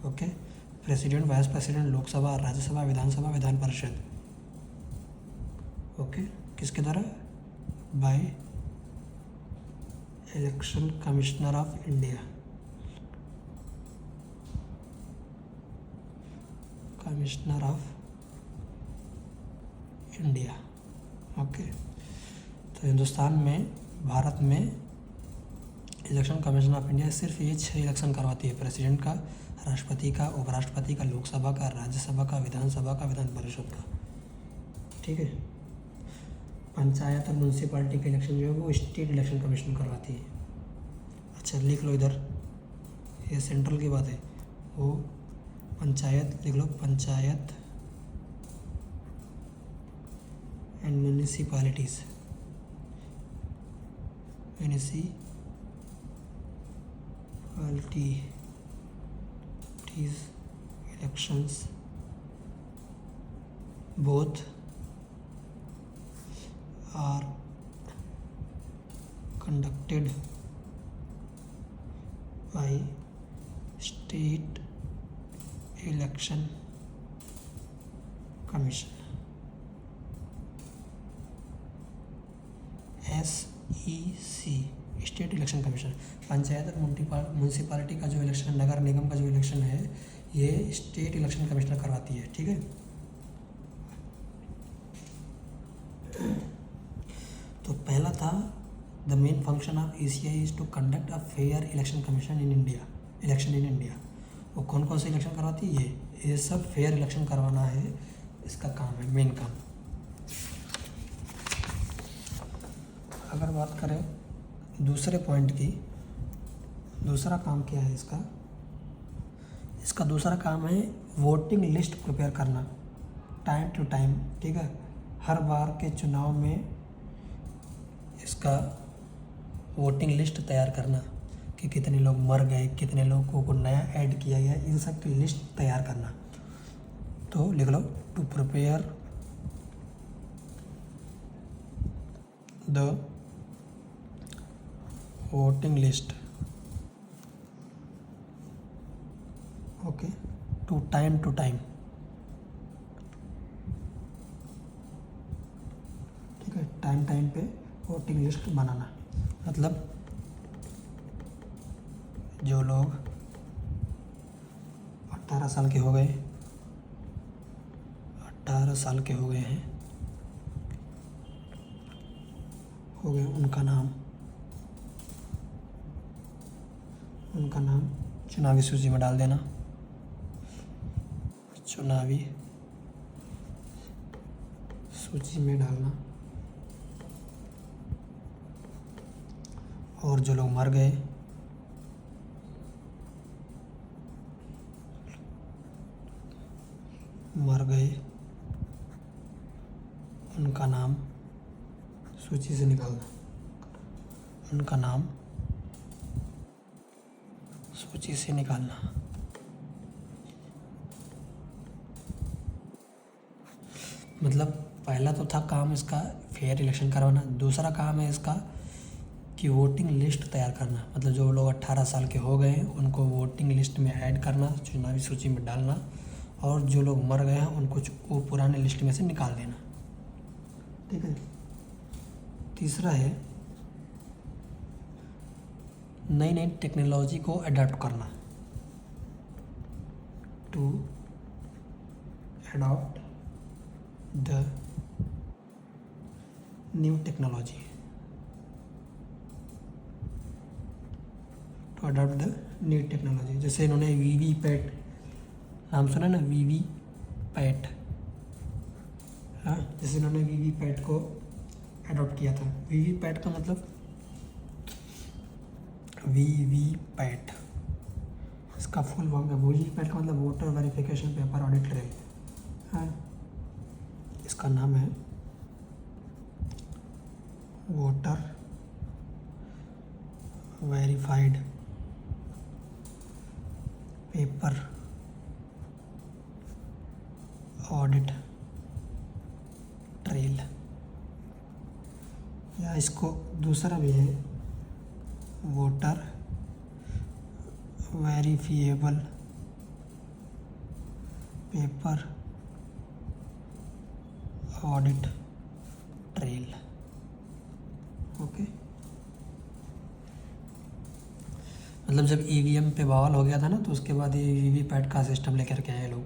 Okay, president, vice president, Lok Sabha, Rajya Sabha, Vidhan Sabha, Vidhan Parishad. Okay, किसके द्वारा? By election commissioner of India, commissioner of India. Okay, तो हिंदुस्तान में, भारत में इलेक्शन कमीशन ऑफ इंडिया सिर्फ ये 6 इलेक्शन करवाती है, प्रेसिडेंट का, राष्ट्रपति का, उपराष्ट्रपति का, लोकसभा का, राज्यसभा का, विधानसभा का, विधान परिषद का। ठीक है, पंचायत और म्यूनसिपालिटी के इलेक्शन जो है वो स्टेट इलेक्शन कमीशन करवाती है। अच्छा, लिख लो इधर, ये सेंट्रल की बात है। वो पंचायत लिख लो, panchayat and municipalities, municipalities elections both are conducted by state election commission, SEC, state election commission. Panchayat और म्यूनसिपालिटी का जो इलेक्शन, नगर निगम का जो इलेक्शन है, ये स्टेट इलेक्शन कमिश्नर करवाती है। ठीक है, तो पहला था the main function of ECI is to conduct a fair election commission in India, election in India. वो कौन कौन से इलेक्शन करवाती है? ये सब फेयर इलेक्शन करवाना है, इसका काम है, मेन काम। अगर बात करें दूसरे पॉइंट की, दूसरा काम क्या है इसका? इसका दूसरा काम है वोटिंग लिस्ट प्रिपेयर करना टाइम टू टाइम। ठीक है, हर बार के चुनाव में इसका वोटिंग लिस्ट तैयार करना कि कितने लोग मर गए, कितने लोगों को नया ऐड किया गया, इन सब की लिस्ट तैयार करना। तो लिख लो, to prepare the voting list, okay, to time, ठीक है, टाइम पे वोटिंग लिस्ट बनाना। मतलब जो लोग 18 साल के हो गए, 18 साल के हो गए हैं, हो गए, उनका नाम चुनावी सूची में डाल देना, चुनावी सूची में डालना। और जो लोग मर गए, उनका नाम सूची से निकालना, उनका नाम सूची से निकालना। मतलब पहला तो था काम इसका फेयर इलेक्शन करवाना, दूसरा काम है इसका कि वोटिंग लिस्ट तैयार करना। मतलब जो लोग 18 साल के हो गए हैं उनको वोटिंग लिस्ट में ऐड करना, चुनावी सूची में डालना, और जो लोग मर गए हैं उनको वो पुराने लिस्ट में से निकाल देना। ठीक है, तीसरा है नई टेक्नोलॉजी को अडॉप्ट करना, to adopt the new technology, adopt the new technology. जैसे इन्होंने वीवी पैट नाम सुना ना, वीवी पैट, हाँ, जैसे इन्होंने वीवी पैट को अडॉप्ट किया था। वीवी पैट का मतलब, वीवी पैट इसका फुल फॉर्म है, वीवी पैट का मतलब voter verification paper audit trail, हाँ, इसका नाम है voter verified paper audit trail, या इसको दूसरा भी है voter verifiable paper audit trail. Okay, मतलब जब ईवीएम पे बवाल हो गया था ना, तो उसके बाद ये वीवीपैट का सिस्टम लेकर के आए लोग।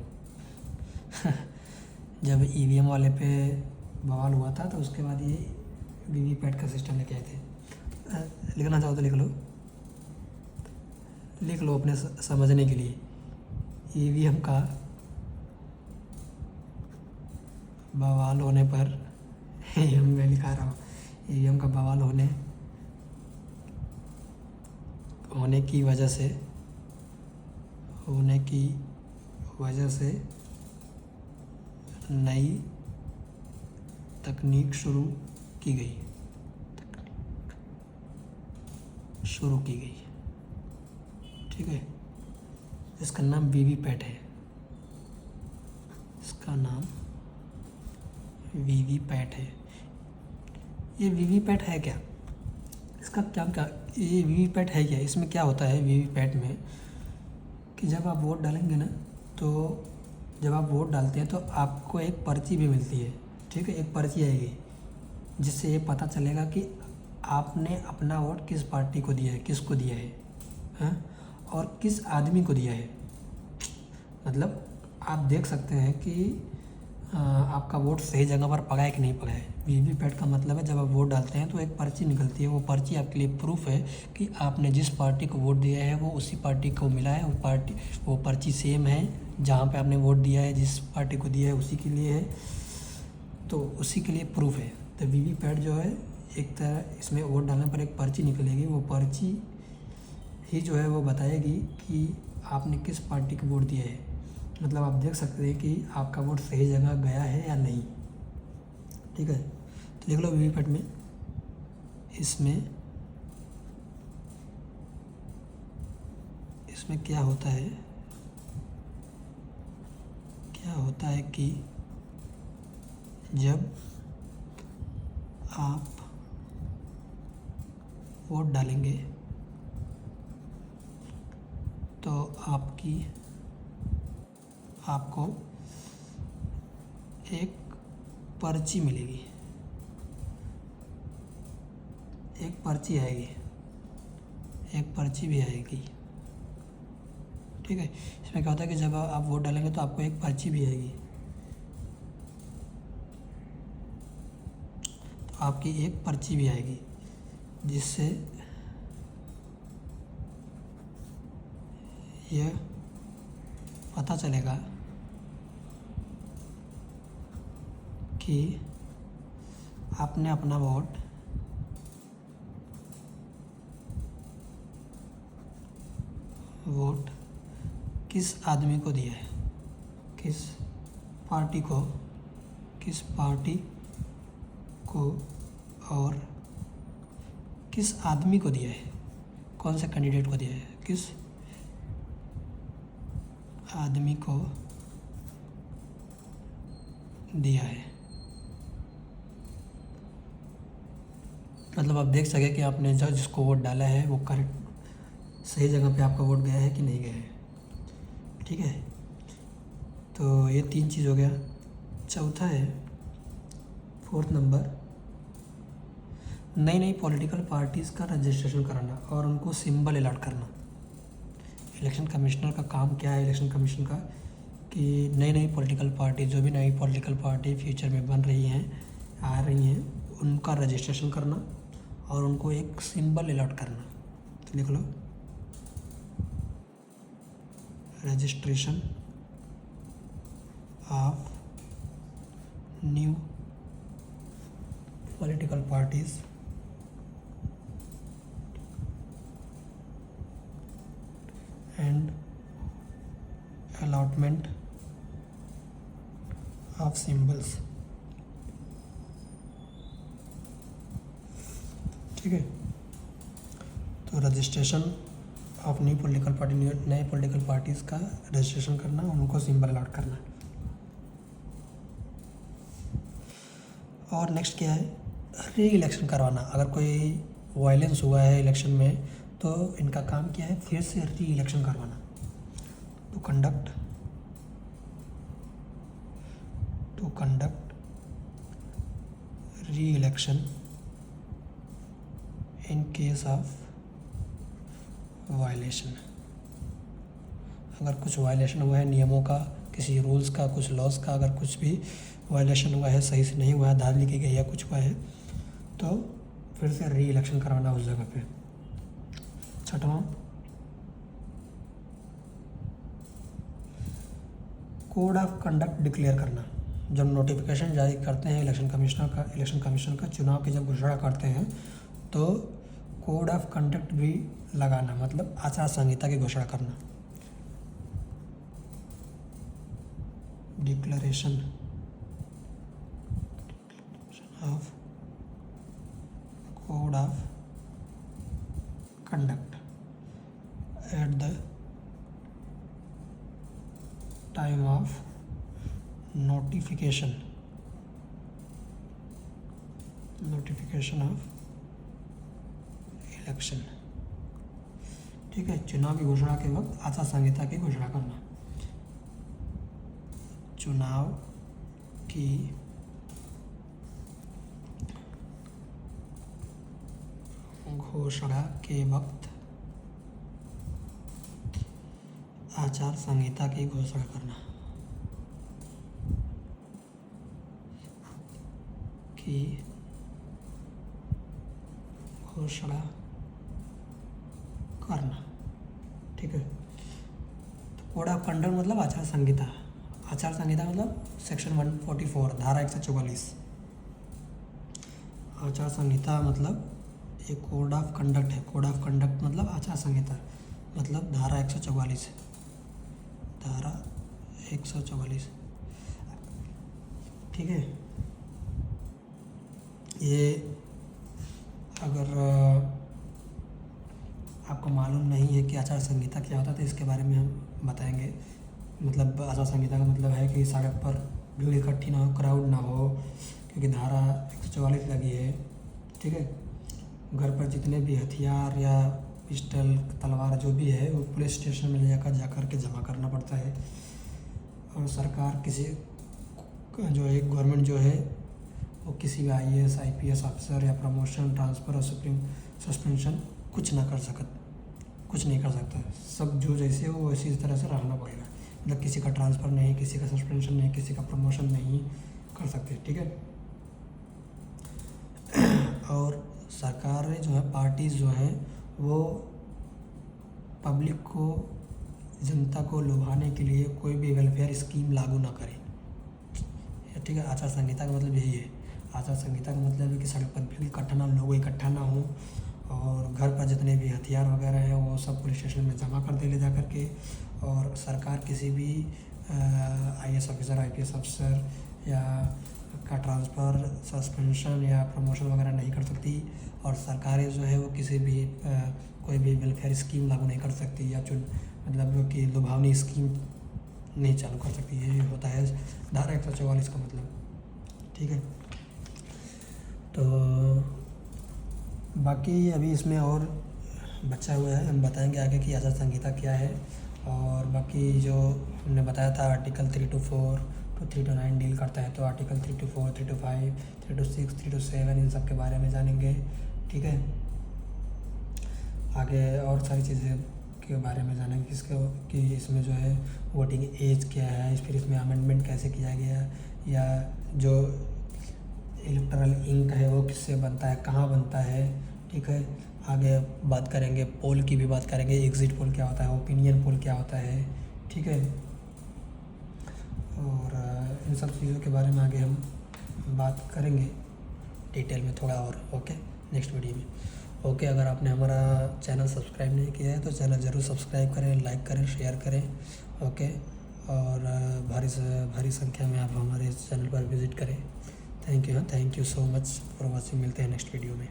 जब ईवीएम वाले पे बवाल हुआ था तो उसके बाद ये वीवीपैट का सिस्टम लेके आए थे। लिखना चाहो तो लिख लो अपने समझने के लिए। ईवीएम का बवाल होने पर मैं लिखा रहा हूँ, ईवीएम का बवाल होने की वजह से नई तकनीक शुरू की गई। ठीक है, इसका नाम वीवीपैट है। इसका नाम वीवीपैट है। ये वीवीपैट है क्या? इसका क्या ये वीवीपैट है क्या? इसमें क्या होता है वीवीपैट में कि जब आप वोट डालेंगे ना, तो जब आप वोट डालते हैं तो आपको एक पर्ची भी मिलती है। ठीक है, एक पर्ची आएगी जिससे ये पता चलेगा कि आपने अपना वोट किस पार्टी को दिया है, किसको दिया है, हाँ, और किस आदमी को दिया है। मतलब आप देख सकते हैं कि आपका वोट सही जगह पर पड़ा है कि नहीं पड़ा है। वीवीपैट का मतलब है जब आप वोट डालते हैं तो एक पर्ची निकलती है, वो पर्ची आपके लिए प्रूफ है कि आपने जिस पार्टी को वोट दिया है वो उसी पार्टी को मिला है, वो पर्ची सेम है, जहाँ पे आपने वोट दिया है जिस पार्टी को दिया है उसी के लिए है, तो उसी के लिए प्रूफ है। तो वीवीपैट जो है एक तरह, इसमें वोट डालने पर एक पर्ची निकलेगी, वो पर्ची ही जो है वो बताएगी कि आपने किस पार्टी को वोट दिया है। मतलब आप देख सकते हैं कि आपका वोट सही जगह गया है या नहीं। ठीक है, तो लिख लो वीवीपैट में, इसमें क्या होता है कि जब आप वोट डालेंगे तो आपको एक पर्ची मिलेगी, एक पर्ची आएगी, एक पर्ची भी आएगी। ठीक है, इसमें क्या होता है कि जब आप वोट डालेंगे तो आपको एक पर्ची भी आएगी, तो आपकी एक पर्ची भी आएगी जिससे यह पता चलेगा कि आपने अपना वोट किस आदमी को दिया है, किस पार्टी को और किस आदमी को दिया है, कौन से कैंडिडेट को दिया है, किस आदमी को दिया है। मतलब आप देख सके कि आपने जो जिसको वोट डाला है वो करेक्ट सही जगह पे आपका वोट गया है कि नहीं गया है। ठीक है, तो ये 3 चीज़ हो गया। चौथा है, 4th नंबर, नई पॉलिटिकल पार्टीज़ का रजिस्ट्रेशन कराना और उनको सिंबल अलॉट करना। इलेक्शन कमिश्नर का काम क्या है? इलेक्शन कमीशन का कि नई पॉलिटिकल पार्टी, जो भी नई पॉलिटिकल पार्टी फ्यूचर में बन रही हैं, आ रही हैं, उनका रजिस्ट्रेशन करना और उनको एक सिंबल अलॉट करना। तो लिख लो registration of new political parties and allotment of symbols. ठीक है, तो registration of new political party, नए पॉलिटिकल पार्टीज़ का रजिस्ट्रेशन करना, उनको सिंबल अलॉट करना। और नेक्स्ट क्या है, री इलेक्शन करवाना। अगर कोई वायलेंस हुआ है इलेक्शन में तो इनका काम क्या है, फिर से री इलेक्शन करवाना। To conduct re election in case of violation. अगर कुछ वायलेशन हुआ है नियमों का, किसी रूल्स का, कुछ लॉज का, अगर कुछ भी वायलेशन हुआ है, सही से नहीं हुआ है, धांधली की गई है, कुछ हुआ है, तो फिर से री इलेक्शन करवाना उस जगह पे। छठवां, कोड ऑफ कंडक्ट डिक्लेयर करना। जब नोटिफिकेशन जारी करते हैं इलेक्शन कमीशन का चुनाव की जब घोषणा करते हैं तो कोड ऑफ कंडक्ट भी लगाना, मतलब आचार संहिता की घोषणा करना। Declaration of code of conduct at the time of notification of election. ठीक है, चुनाव की घोषणा के वक्त आचार संहिता की घोषणा करना। चुनाव की घोषणा के वक्त आचार संहिता की घोषणा करना। की घोषणा करना। ठीक है, तो कोड ऑफ कंडक्ट मतलब आचार संहिता मतलब सेक्शन 144 धारा 144। आचार संहिता मतलब एक कोड ऑफ कंडक्ट है। कोड ऑफ कंडक्ट मतलब आचार संहिता, मतलब धारा 144 धारा 144। ठीक है, ये अगर आपको मालूम नहीं है कि आचार संहिता क्या होता है तो इसके बारे में हम बताएंगे। मतलब आचार संहिता का मतलब है कि सड़क पर भीड़ इकट्ठी ना हो, क्राउड ना हो, क्योंकि धारा 144 लगी है। ठीक है, घर पर जितने भी हथियार या पिस्टल, तलवार जो भी है वो पुलिस स्टेशन में ले जाकर के जमा करना पड़ता है। और सरकार किसी जो है गवर्नमेंट जो है वो किसी भी IAS IPS ऑफिसर या प्रमोशन, ट्रांसफ़र और सस्पेंशन कुछ नहीं कर सकता। सब जो जैसे हो वैसे इस तरह से रहना पड़ेगा। मतलब किसी का ट्रांसफ़र नहीं, किसी का सस्पेंशन नहीं, किसी का प्रमोशन नहीं कर सकते। ठीक है, और सरकार जो है, पार्टीज़ जो हैं वो पब्लिक को, जनता को लुभाने के लिए कोई भी वेलफेयर स्कीम लागू ना करे। ठीक है, आचार संहिता का मतलब यही है। आचार संहिता का मतलब है कि सड़क पर भीड़ लोग इकट्ठा ना हो, और घर पर जितने भी हथियार वगैरह हैं वो सब पुलिस स्टेशन में जमा कर दे ले जा करके। और सरकार किसी भी IAS ऑफिसर, IPS ऑफिसर या का ट्रांसफ़र, सस्पेंशन या प्रमोशन वगैरह नहीं कर सकती। और सरकारें जो है वो किसी भी कोई भी वेलफेयर स्कीम लागू नहीं कर सकती, या मतलब कि लुभावनी स्कीम नहीं चालू कर सकती। ये होता है धारा 144 का मतलब। ठीक है, तो बाकी अभी इसमें और बचा हुआ है, हम बताएंगे आगे कि आचार संहिता क्या है। और बाकी जो हमने बताया था article 3 to 4 to 3 to 9 deal करता है, तो article 3 to 4, 3 to 5, 3 to 6, 3 to 7 इन सब के बारे में जानेंगे। ठीक है, आगे और सारी चीज़ें के बारे में जानेंगे कि इसमें जो है वोटिंग एज क्या है, फिर इसमें अमेंडमेंट कैसे किया गया, या जो इलेक्टोरल इंक है वो किससे बनता है, कहाँ बनता है। ठीक है, आगे बात करेंगे पोल की भी बात करेंगे, एग्ज़िट पोल क्या होता है, ओपिनियन पोल क्या होता है। ठीक है। और इन सब चीज़ों के बारे में आगे हम बात करेंगे डिटेल में थोड़ा और, ओके, नेक्स्ट वीडियो में। ओके, अगर आपने हमारा चैनल सब्सक्राइब नहीं किया है तो चैनल ज़रूर सब्सक्राइब करें, लाइक करें, शेयर करें, ओके। और भारी से भारी संख्या में आप हमारे इस चैनल पर विज़िट करें। Thank you so much for watching. मिलते हैं नेक्स्ट वीडियो में।